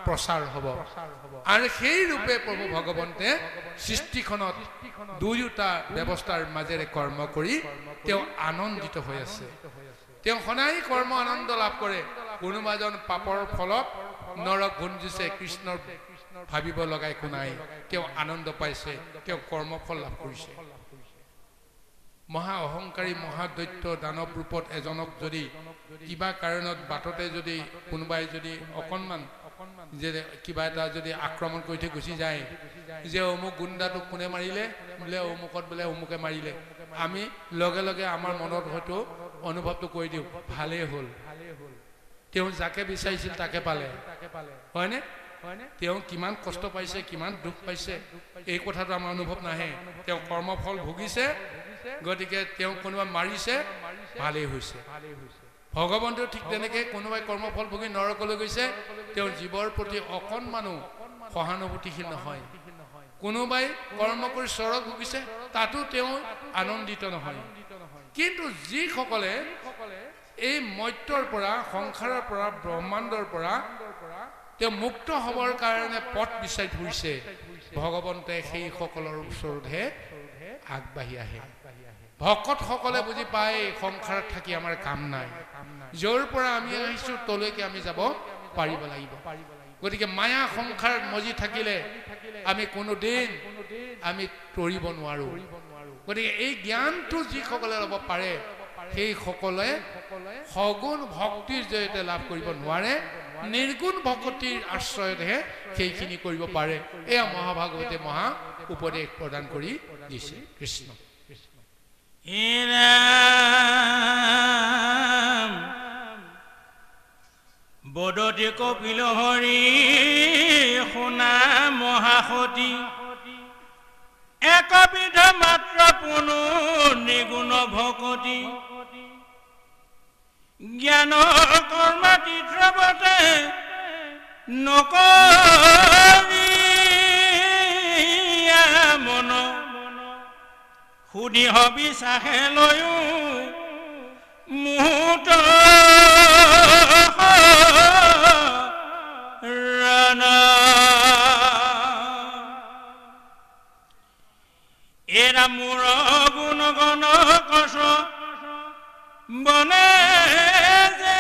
প্ৰচাৰ হ'ব আৰু সেই ৰূপে প্ৰভু ভগৱন্তে সৃষ্টিখনত দুয়োটা ব্যৱস্থাৰ মাজেৰে কৰ্ম কৰি তেওঁ আনন্দিত হৈ আছে তেওঁ সদায় কৰ্ম আনন্দ লাভ কৰে কোনোবা এজন পাপৰ ফলত নৰক ভুঞ্জিছে কৃষ্ণৰ ভাবিব লগা একো নাই তেওঁ আনন্দ পাইছে তেওঁ কৰ্মফল লাভ কৰিছে মহা অহংকাৰী মহাদৈত্য দানৱ ৰূপত এজনক যদি কিবা কাৰণত বাটতে যদি কোনোবাই যদি অকণমান যে কিবা এটা যদি আক্ৰমণ কৰি থৈ গুচি যায় যে অমুক গুণ্ডাটোক কোনে মাৰিলে বোলে অমুকত বোলে অমুকে মাৰিলে আমি লগে লগে আমাৰ মনত হয়তো অনুভৱটো কৰি দিওঁ ভালেই হ'ল তেওঁ যাকে বিচাৰিছিল তাকে পালে হয়নে তেওঁ কিমান কষ্ট পাইছে কিমান দুখ পাইছে এই কথাটো আমাৰ অনুভৱ নাহে তেওঁ কৰ্মফল ভুগিছে গতিকে তেওঁ কোনোবা মাৰিছে ভালেই হৈছে ভগৱন্তেও ঠিক তেনেকৈ কোনোবাই কৰ্মফল ভুগি নৰকলৈ গৈছে তেওঁ জীৱৰ প্ৰতি অকণমানো সহানুভূতিশীল নহয় কোনোবাই কৰ্ম কৰি চৰক ভুগিছে তাতো তেওঁ আনন্দিত নহয় কিন্তু যিসকলে এই মৰ্ত্যৰ পৰা সংসাৰৰ পৰা ব্ৰহ্মাণ্ডৰ পৰা তেওঁ মুক্ত হ'বৰ কাৰণে পথ বিচাৰি ফুৰিছে ভগৱন্তে সেই সকলৰ ওচৰতহে আগবাঢ়ি আহে ভকতসকলে বুজি পায় সংসাৰত থাকি আমাৰ কাম নাই য'ৰ পৰা আমি আহিছোঁ তলৈকে আমি যাব পাৰিব লাগিব গতিকে মায়া সংসাৰত মজি থাকিলে আমি কোনোদিন আমি তৰিব নোৱাৰোঁ গতিকে এই জ্ঞানটো যিসকলে ল'ব পাৰে সেইসকলে সগুণ ভক্তিৰ জৰিয়তে লাভ কৰিব নোৱাৰে নিৰ্গুণ ভক্তিৰ আশ্ৰয়তহে সেইখিনি কৰিব পাৰে এয়া মহাভাগৱতে মহা উপদেশ প্ৰদান কৰি দিছে কৃষ্ণ বদতি কপিল হৰি শুনা মহাসতী একবিধ মাত্ৰ পুনু নিগুণ ভকতি জ্ঞান কৰ্ম তীৰ্থৱতে নকৰি মন সুধি হবিচাহে লৈও মুহূৰ্ত এৰা মূৰ গুণ গণ কছ বনে যে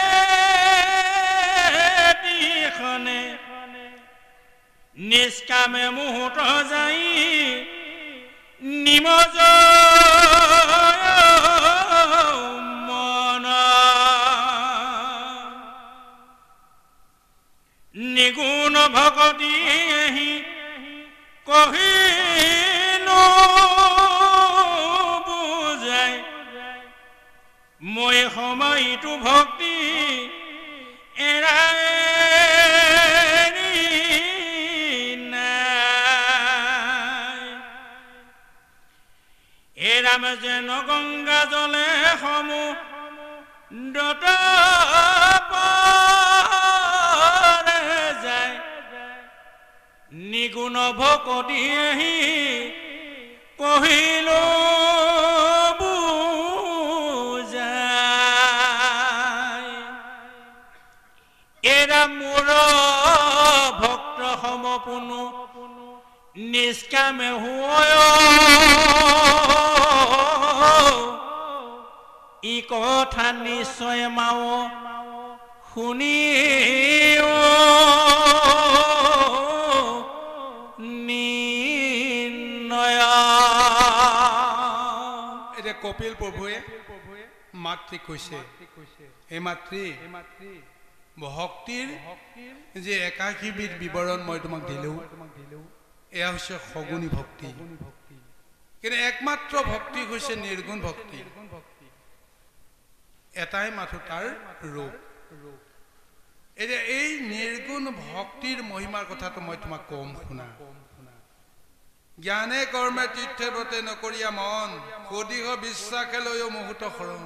দিখনে নিষ্কামে মুহূৰ্ত যাই নিমজ মন নিগুণ ভকতি কহিনো বুজাই মই সময়টো ভক্তি এৰাই নাই এৰাম যেন গংগা জলে দতাপাৰে যায় নিগুণ ভকতি কহিল বুজায় এৰা মোৰ ভক্ত সমপূৰ্ণ নিষ্কামে হয় ই কথা নিশ্চয় মাও শুনি এতিয়া কপিল প্ৰভুৱে মাতৃক কৈছে এই মাতৃ ভক্তিৰ যে একাশীবিধ বিৱৰণ মই তোমাক দিলোঁ এয়া হৈছে সগুণী ভক্তি কিন্তু একমাত্ৰ ভক্তি হৈছে নিৰ্গুণ ভক্তি এটাই মাথো তাৰ ৰূপ এতিয়া এই নিৰ্গুণ ভক্তিৰ মহিমাৰ কথাটো মই তোমাক কম শুনা জ্ঞানে কৰ্মে তীৰ্থে ব্ৰতে নকৰিয়া মন সুদীহ বিশ্বাসে লৈও মুহূৰ্ত শৰণ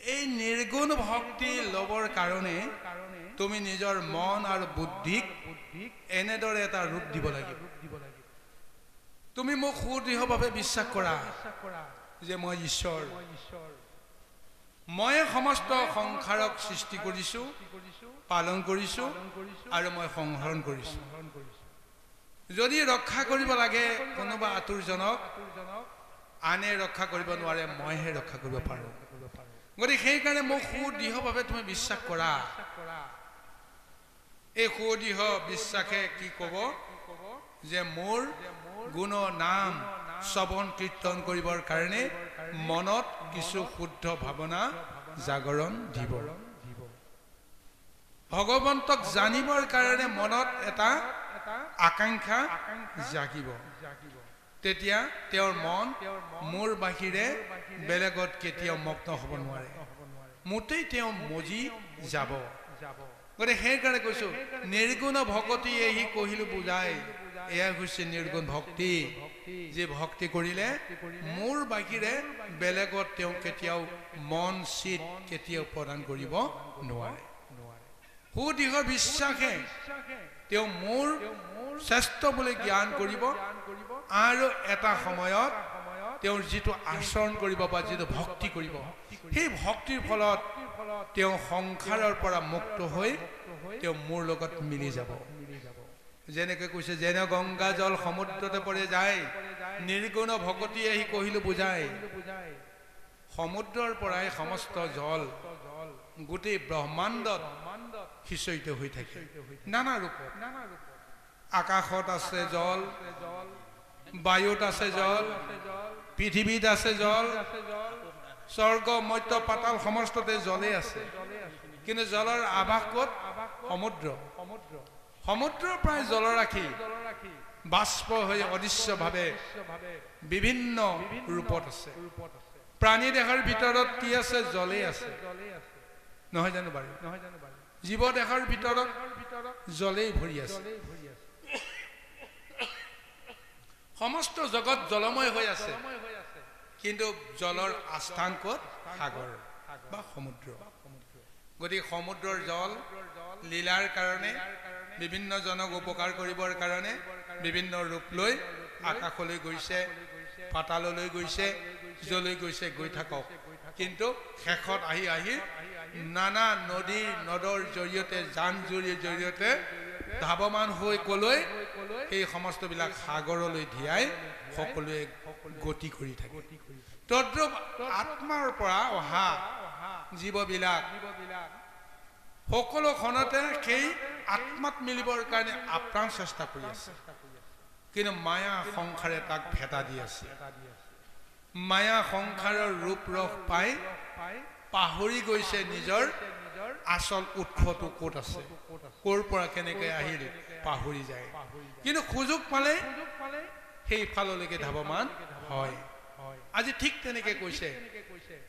এই নিৰ্গুণ ভক্তি ল'বৰ কাৰণে তুমি নিজৰ মন আৰু বুদ্ধিক এনেদৰে এটা ৰূপ দিব লাগিব তুমি মোক সুদৃঢ়ভাৱে বিশ্বাস কৰা যে মই ঈশ্বৰ মই সমস্ত সংসাৰক সৃষ্টি কৰিছোঁ পালন কৰিছোঁ আৰু মই সংহৰণ কৰিছোঁ যদি ৰক্ষা কৰিব লাগে কোনোবা আতুৰজনক আনে ৰক্ষা কৰিব নোৱাৰে মইহে ৰক্ষা কৰিব পাৰোঁ গতিকে সেইকাৰণে মোক সুদৃঢ়ভাৱে তুমি বিশ্বাস কৰা এই সুদৃঢ় বিশ্বাসে কি ক'ব যে মোৰ গুণ নাম শ্ৰৱণ কীৰ্তন কৰিবৰ কাৰণে মনত কিছু শুদ্ধ ভাৱনা জাগৰণ দিব ভগৱন্তক জানিবৰ কাৰণে মনত এটা আকাংক্ষা জাগিব তেতিয়া তেওঁৰ মন মোৰ বাহিৰে বেলেগত কেতিয়াও মগ্ন হ'ব নোৱাৰে মোতেই তেওঁ মজি যাব গতিকে সেইকাৰণে কৈছোঁ নিৰ্গুণ ভকতি এহি কহিলো বুজায় এয়া হৈছে নিৰ্গুণ ভক্তি যে ভক্তি কৰিলে মোৰ বাহিৰে বেলেগত তেওঁ কেতিয়াও মন চিত কেতিয়াও প্ৰদান কৰিব নোৱাৰে সুদৃঢ় বিশ্বাসে তেওঁ মোৰ শ্ৰেষ্ঠ বুলি জ্ঞান কৰিব আৰু এটা সময়ত তেওঁৰ যিটো আচৰণ কৰিব বা যিটো ভক্তি কৰিব সেই ভক্তিৰ ফলত তেওঁ সংসাৰৰ পৰা মুক্ত হৈ তেওঁ মোৰ লগত মিলি যাব যেনেকৈ কৈছে যেনে গংগা জল সমুদ্ৰতে পৰে যায় নিৰ্গুণ ভকতি আহি কহিলো বুজায় সমুদ্ৰৰ পৰাই সমস্ত জল গোটেই ব্ৰহ্মাণ্ডত সিঁচৰিত হৈ থাকে নানা ৰূপত আকাশত আছে জল বায়ুত আছে জল পৃথিৱীত আছে জল স্বৰ্গ মধ্য পাতাল সমস্ততে জলে আছে কিন্তু জলৰ আভাস ক'ত সমুদ্ৰৰ প্ৰায় জলৰাশি বাষ্প হৈ অদৃশ্যভাৱে বিভিন্ন ৰূপত আছে প্ৰাণী দেহৰ ভিতৰত কি আছে জলেই আছে নহয় জানো বাৰু জীৱ দেহৰ ভিতৰত জলেই ভৰি আছে সমস্ত জগত জলময় হৈ আছে কিন্তু জলৰ আস্থান ক'ত সাগৰ বা সমুদ্ৰ গতিকে সমুদ্ৰৰ জল লীলাৰ কাৰণে বিভিন্ন জনক উপকাৰ কৰিবৰ কাৰণে বিভিন্ন ৰূপ লৈ আকাশলৈ গৈছে পাতাললৈ গৈছে যলৈ গৈছে গৈ থাকক কিন্তু শেষত আহি নানা নদী নদৰ জৰিয়তে জান জুৰিৰ জৰিয়তে ধাৱমান হৈ কলৈ এই সমস্তবিলাক সাগৰলৈ ধিয়াই সকলোৱে গতি কৰি থাকে তদ্ৰূপ আত্মাৰ পৰা অহা জীৱবিলাক সকলো খনতে সেই আত্মাত মিলিবৰ কাৰণে আপ্ৰাণ চেষ্টা কৰি আছে কিন্তু মায়া সংসাৰে তাক ভেটা দি আছে মায়া সংসাৰৰ ৰূপ ৰস পাই পাহৰি গৈছে নিজৰ আচল উৎসটো ক'ত আছে ক'ৰ পৰা কেনেকৈ আহিল পাহৰি যায় কিন্তু সুযোগ পালে সেইফাললৈকে ধাৱমান হয় আজি ঠিক তেনেকৈ কৈছে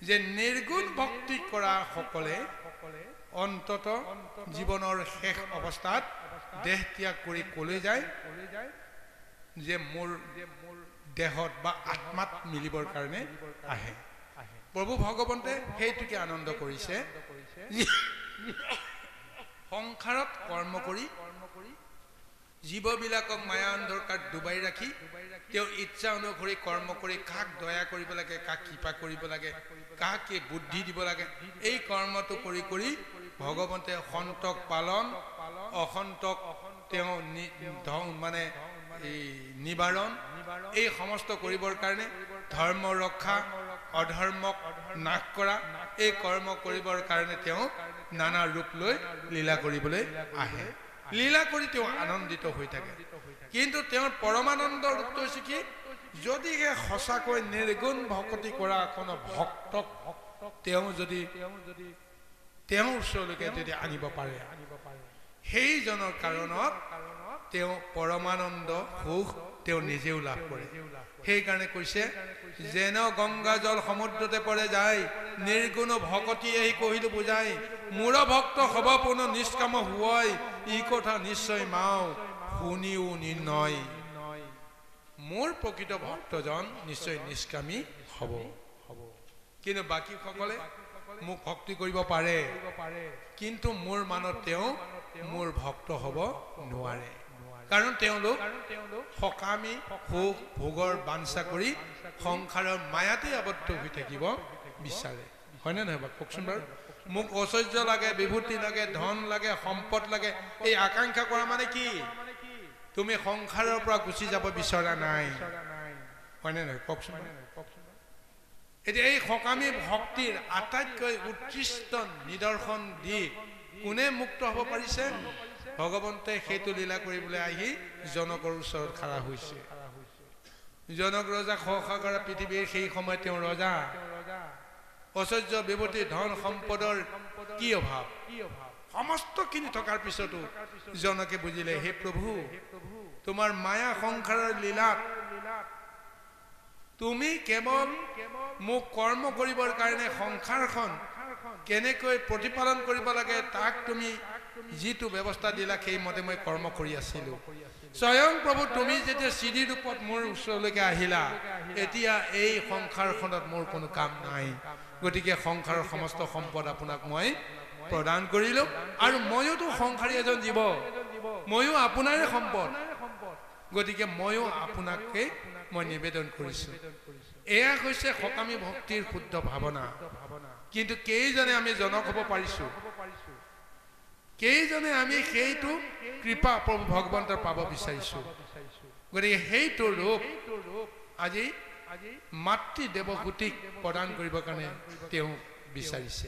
যে নিৰ্গুণ ভক্তি কৰা সকলে অন্তত জীৱনৰ শেষ অৱস্থাত দেহ ত্যাগ কৰি কলৈ যায় যে মোৰ দেহত বা আত্মাত মিলিবৰ কাৰণে আহে প্ৰভু ভগৱন্তে সেইটোকে আনন্দ কৰিছে সংসাৰত কৰ্ম কৰি জীৱবিলাকক মায়া অন্ধকাৰত ডুবাই ৰাখি তেওঁ ইচ্ছা অনুসৰি কৰ্ম কৰি কাক দয়া কৰিব লাগে কাক কৃপা কৰিব লাগে কাক কি বুদ্ধি দিব লাগে এই কৰ্মটো কৰি কৰি ভগৱন্তে সন্তক পালন অসন্তক তেওঁ মানে এই নিবাৰণ এই সমস্ত কৰিবৰ কাৰণে ধৰ্ম ৰক্ষা অধৰ্মক নাশ কৰা এই কৰ্ম কৰিবৰ কাৰণে তেওঁ নানা ৰূপ লৈ লীলা কৰিবলৈ আহে লীলা কৰি তেওঁ আনন্দিত হৈ থাকে কিন্তু তেওঁৰ পৰমানন্দ ৰূপটো হৈছে কি যদিহে সঁচাকৈ নিৰ্গুণ ভক্তি কৰা কোনো ভক্তক তেওঁ যদি তেওঁৰ ওচৰলৈকে যদি আনিব পাৰে সেইজনৰ কাৰণত তেওঁ পৰমানন্দ সুখ তেওঁ নিজেও লাভ কৰে সেইকাৰণে কৈছে যেন গংগা জল সমুদ্ৰতে পৰে যায় নিৰ্গুণ ভকতি এই কহিলো বুজাই মোৰ ভক্ত হব পুন নিষ্কাম হুৱাই ই কথা নিশ্চয় মাও শুনিও নিৰ্ণয় মোৰ প্ৰকৃত ভক্তজন নিশ্চয় নিষ্কামী হব কিন্তু বাকী সকলে মোক ভক্তি কৰিব পাৰে কিন্তু মোৰ মানত তেওঁ মোৰ ভক্ত হব নোৱাৰে কাৰণ তেওঁলোক সকামী সুখ ভোগৰ বাঞ্ছা কৰি সংসাৰৰ মায়াতে আবদ্ধ হৈ থাকিব বিচাৰে হয়নে নহয় বাৰু কওকচোন বাৰু মোক ঐশ্বৰ্য লাগে বিভূতি লাগে ধন লাগে সম্পদ লাগে এই আকাংক্ষা কৰা মানে কি তুমি সংসাৰৰ পৰা গুচি যাব বিচৰা নাই হয়নে নহয় কওকচোন এতিয়া এই সকামী ভক্তিৰ আটাইতকৈ উৎকৃষ্ট নিদৰ্শন দি কোনে মুক্ত হ'ব পাৰিছে ভগৱন্তে সেইটো লীলা কৰিবলৈ আহি জনকৰ ওচৰত খাৰা হৈছে জনক ৰজা খসাগৰ পৃথিৱীৰ সেই সময়ত তেওঁ ৰজা ঐশ্বৰ্য বিভূতি ধন সম্পদৰ কি অভাৱ সমস্তখিনি থকাৰ পিছতো জনকে বুজিলে হে প্ৰভু তোমাৰ মায়া সংসাৰৰ লীলাত তুমি কেৱল মোক কৰ্ম কৰিবৰ কাৰণে সংসাৰখন কেনেকৈ প্ৰতিপালন কৰিব লাগে তাক তুমি যিটো ব্যৱস্থা দিলা সেইমতে মই কৰ্ম কৰি আছিলো স্বয়ং প্ৰভু তুমি যেতিয়া চিৰি ৰূপত মোৰ ওচৰলৈকে আহিলা এতিয়া এই সংসাৰখনত মোৰ কোনো কাম নাই গতিকে সংসাৰৰ সমস্ত সম্পদ আপোনাক মই প্ৰদান কৰিলো আৰু ময়োতো সংসাৰী এজন জীৱ ময়ো আপোনাৰে সম্পদ গতিকে ময়ো আপোনাকে মই নিবেদন কৰিছো এয়া হৈছে সকামী ভক্তিৰ শুদ্ধ ভাৱনা কিন্তু কেইজনে আমি জনক হ'ব পাৰিছো কেইজনে আমি সেইটো কৃপা প্ৰভু ভগৱন্তৰ পাব বিচাৰিছো গতিকে সেইটো ৰূপ আজি মাতৃ দেৱহূতিক প্ৰদান কৰিবৰ কাৰণে তেওঁ বিচাৰিছে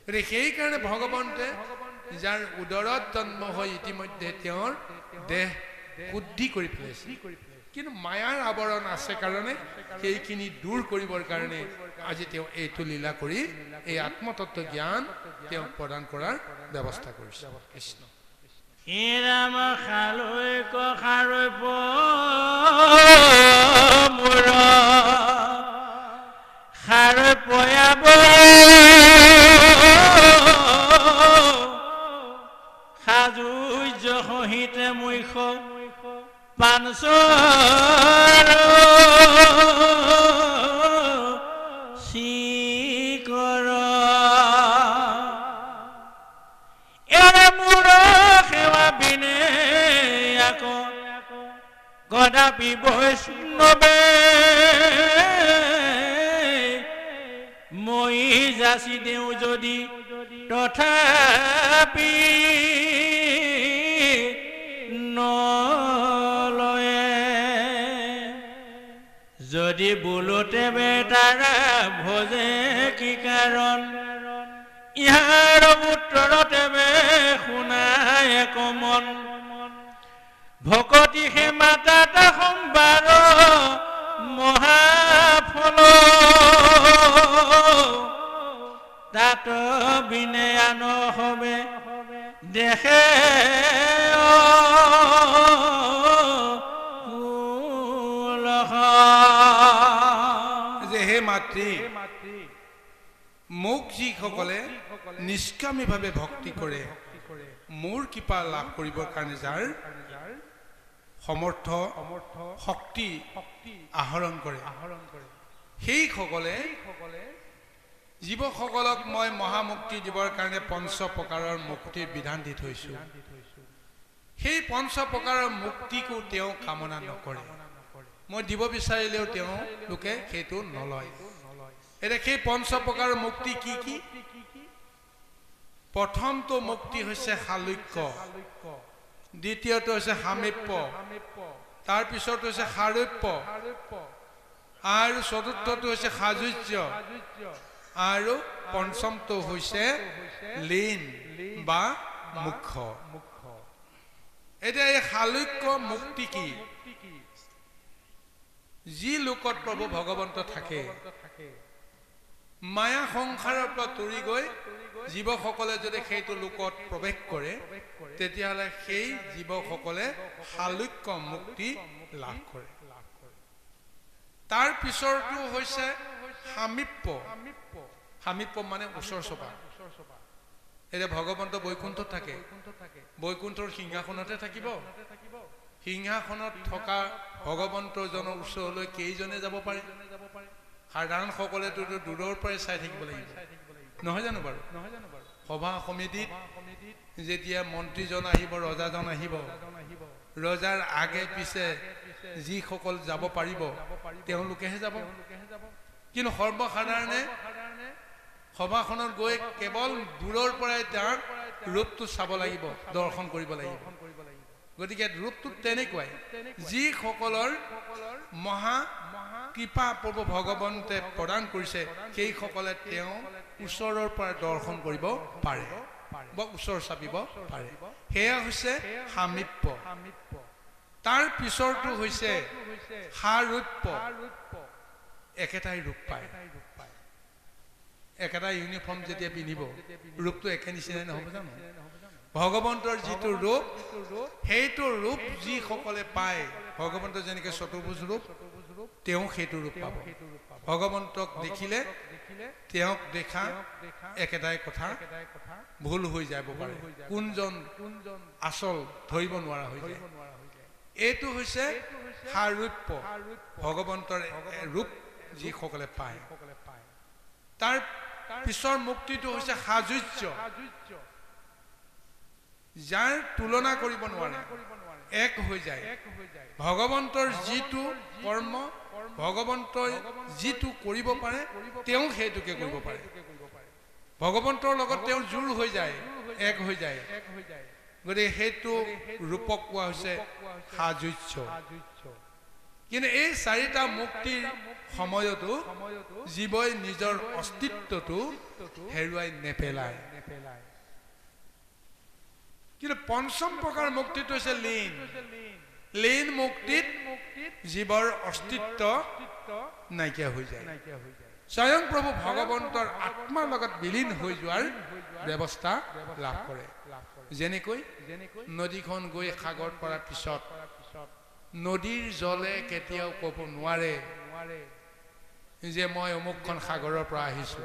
গতিকে সেইকাৰণে ভগৱন্তে যাৰ উদৰত জন্ম হৈ ইতিমধ্যে তেওঁৰ দেহ শুদ্ধি কৰি পেলাইছে কিন্তু মায়াৰ আৱৰণ আছে কাৰণে সেইখিনি দূৰ কৰিবৰ কাৰণে আজি তেওঁ এইটো লীলা কৰি এই আত্মতত্ত্ব জ্ঞান তেওঁ প্ৰদান কৰাৰ ব্যৱস্থা কৰিছে কৃষ্ণ হে ৰাম খালৈ কখালৈ মোৰ খালৈ পয়াব সাজুৰ্য সহিতে মুখ পানচৰ শিকৰ এৰে মোৰ সেৱা বিনে আকৌ কদাপি বৈষ্ণৱে মই যাচি দিওঁ যদি তথাপি নলয়ে যদি বোলোতে বেটাৰা ভোজে কি কাৰণ ইয়াৰ উত্তৰতে বে শুনায় কমন ভকতি হে মাতা সম্বাৰ মহাফল তাত বিনে আন হবে দেখে যে হে মাতৃ মোক যিসকলে নিষ্কামীভাৱে ভক্তি কৰে মোৰ কৃপা লাভ কৰিবৰ কাৰণে যাৰ সমৰ্থ শক্তি আহৰণ কৰে সেইসকলে জীৱসকলক মই মহামুক্তি দিবৰ কাৰণে পঞ্চ প্ৰকাৰৰ মুক্তিৰ বিধান দি থৈছো সেই পঞ্চ প্ৰকাৰৰ মুক্তিকো তেওঁ কামনা নকৰে মই দিব বিচাৰিলেও তেওঁ লোকে সেইটো নলয় এটা সেই পঞ্চ প্ৰকাৰৰ মুক্তি কি কি প্ৰথমটো মুক্তি হৈছে হালুক্য দ্বিতীয়টো হৈছে সামীপ্য তাৰ পিছত হৈছে সাৰূপ্য আৰু চতুৰ্থটো হৈছে সাযুজ্য আৰু পঞ্চমটো হৈছে লীন বা মুখ্য এটা এই হালুক্য মুক্তি কি যি লোকত প্ৰভু ভগৱন্ত থাকে মায়া সংসাৰৰ পৰা তৰি গৈ জীৱসকলে যদি সেইটো লোকত প্ৰৱেশ কৰে তেতিয়াহ'লে সেই জীৱসকলে হালুক্য মুক্তি লাভ কৰে তাৰ পিছৰটো হৈছে সামীপ্য সামীপ্য মানে ওচৰ চপা এতিয়া ভগৱন্ত বৈকুণ্ঠত থাকে বৈকুণ্ঠৰ সিংহাসনতে থাকিব সিংহাসনত থকা ভগৱন্তজনৰ ওচৰলৈ কেইজনে যাব পাৰে সাধাৰণ সকলেতো দূৰৰ পৰাই চাই থাকিব লাগিব নহয় জানো বাৰু সভা সমিতিত যেতিয়া মন্ত্ৰীজন আহিব ৰজাজন আহিব ৰজাৰ আগে পিছে যিসকল যাব পাৰিব তেওঁলোকেহে যাব কিন্তু সৰ্বসাধাৰণে সভাখনত গৈ কেৱল দূৰৰ পৰাই তাৰ ৰূপটো চাব লাগিব দৰ্শন কৰিব লাগিব গতিকে ৰূপটো তেনেকুৱাই যিসকলৰ মহা কৃপা প্ৰভু ভগৱন্তে প্ৰদান কৰিছে সেইসকলে তেওঁ ওচৰৰ পৰা দৰ্শন কৰিব পাৰে বা ওচৰ চাপিব পাৰে সেয়া হৈছে সামীপ্য তাৰ পিছৰটো হৈছে সাৰূপ্য একেটাই ৰূপ পায় একেটা ইউনিফৰ্ম যেতিয়া পিন্ধিব ৰূপটো একে নিচিনাই নহ'ব জানো ভগৱন্তৰ যিটো ৰূপ সেইটো ৰূপ যিসকলে পায় ভগৱন্ত যেনেকৈ চতুৰ্ভুজ ৰূপ তেওঁ সেইটো ৰূপ পাব ভগৱন্তক দেখিলে তেওঁক দেখা একেটাই কথা ভুল হৈ যাব পাৰে কোনজন আচল ধৰিব নোৱাৰা হৈ যায় এইটো হৈছে সাৰূপ্য ভগৱন্তৰ ৰূপ যিসকলে পায় তাৰ পিছৰ মুক্তিটো হৈছে সাযুজ্য যাৰ তুলনা কৰিব নোৱাৰে এক হৈ যায় ভগৱন্তৰ যিটো কৰ্ম ভগৱন্তই যিটো কৰিব পাৰে তেওঁ সেইটোকে কৰিব পাৰে ভগৱন্তৰ লগত তেওঁ জোৰ হৈ যায় এক হৈ যায় গতিকে সেইটো ৰূপক কোৱা হৈছে সাযুজ্য কিন্তু এই চাৰিটা মুক্তিৰ সময়তো জীৱই নিজৰ অস্তিত্বটো হেৰুৱাই নেপেলায় কিন্তু পঞ্চম প্ৰকাৰ মুক্তিটো হৈছে লীন লীন মুক্তিত জীৱৰ অস্তিত্ব নাইকিয়া হৈ যায় স্বয়ং প্ৰভু ভগৱন্তৰ আত্মাৰ লগত বিলীন হৈ যোৱাৰ ব্যৱস্থা লাভ কৰে যেনেকৈ নদীখন গৈ সাগৰত পৰাৰ পিছত নদীৰ জলে কেতিয়াও ক'ব নোৱাৰে যে মই অমুকখন সাগৰৰ পৰা আহিছো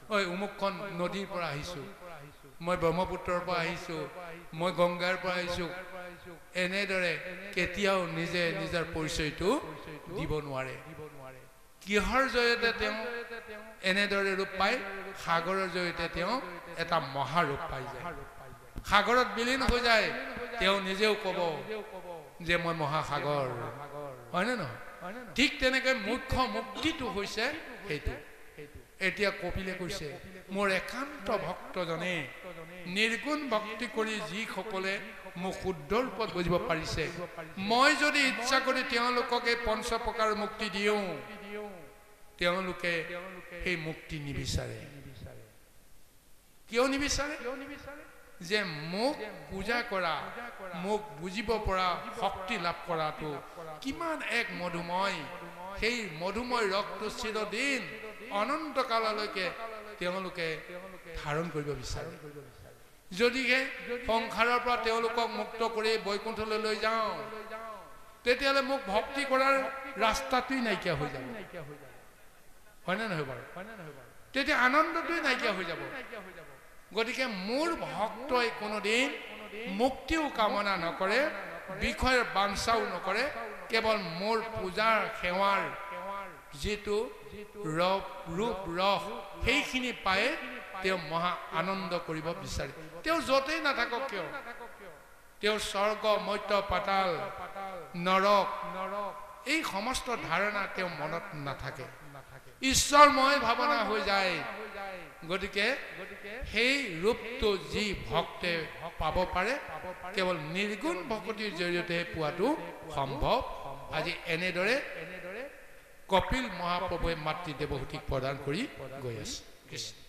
ঐ অমুকখন নদীৰ পৰা আহিছো মই ব্ৰহ্মপুত্ৰৰ পৰা আহিছো মই গংগাৰ পৰা আহিছো এনেদৰে কেতিয়াও নিজে নিজৰ পৰিচয়টো দিব নোৱাৰে কিহৰ জৰিয়তে তেওঁ এনেদৰে ৰূপ পায় সাগৰৰ জৰিয়তে তেওঁ এটা মহাৰূপ পাই যায় সাগৰত বিলীন হৈ যায় তেওঁ নিজেও ক'ব যে মই মহাসাগৰ হয় নে নহয় ঠিক তেনেকৈ মুখ্য মুক্তিটো হৈছে সেইটো এতিয়া কপিলে কৈছে মোৰ একান্ত ভক্তজনে নিৰ্গুণ ভক্তি কৰি যিসকলে মোক শুদ্ধ ৰূপত বুজিব পাৰিছে মই যদি ইচ্ছা কৰি তেওঁলোকক এই পঞ্চ প্ৰকাৰ মুক্তি দিওঁ তেওঁলোকে সেই মুক্তি নিবিচাৰে কিয় নিবিচাৰে যে মোক পূজা কৰা মোক বুজিব পৰা শক্তি লাভ কৰাটো কিমান এক মধুময় সেই মধুময় ৰসটো চিৰদিন অনন্ত কাললৈকে তেওঁলোকে ধাৰণ কৰিব বিচাৰে যদিহে সংসাৰৰ পৰা তেওঁলোকক মুক্ত কৰি বৈকুণ্ঠলৈ লৈ যাওঁ তেতিয়াহ'লে মোক ভক্তি কৰাৰ ৰাস্তাটোই নাইকিয়া হৈ যাব হয় নে নহয় বাৰু তেতিয়া আনন্দটোই নাইকিয়া হৈ যাব গতিকে মোৰ ভক্তই কোনোদিন মুক্তিও কামনা নকৰে বিষয়ৰ বাঞ্ছাও নকৰে কেৱল মোৰ পূজাৰ সেৱাৰ যেটো ৰূপ ৰস সেইখিনি পায়ে তেওঁ মহা আনন্দ কৰিব বিচাৰে তেওঁ যতেই নাথাকক কিয় তেওঁ স্বৰ্গ মৰ্ত্য পাতাল নৰক এই সমস্ত ধাৰণা তেওঁ মনত নাথাকে ঈশ্বৰময় ভাৱনা হৈ যায় গতিকে সেই ৰূপটো যি ভক্তে পাব পাৰে কেৱল নিৰ্গুণ ভক্তিৰ জৰিয়তে পোৱাটো সম্ভৱ আজি এনেদৰে কপিল মহাপ্ৰভুৱে মাতৃ দেৱহূতিক প্ৰদান কৰি গৈ আছে কৃষ্ণ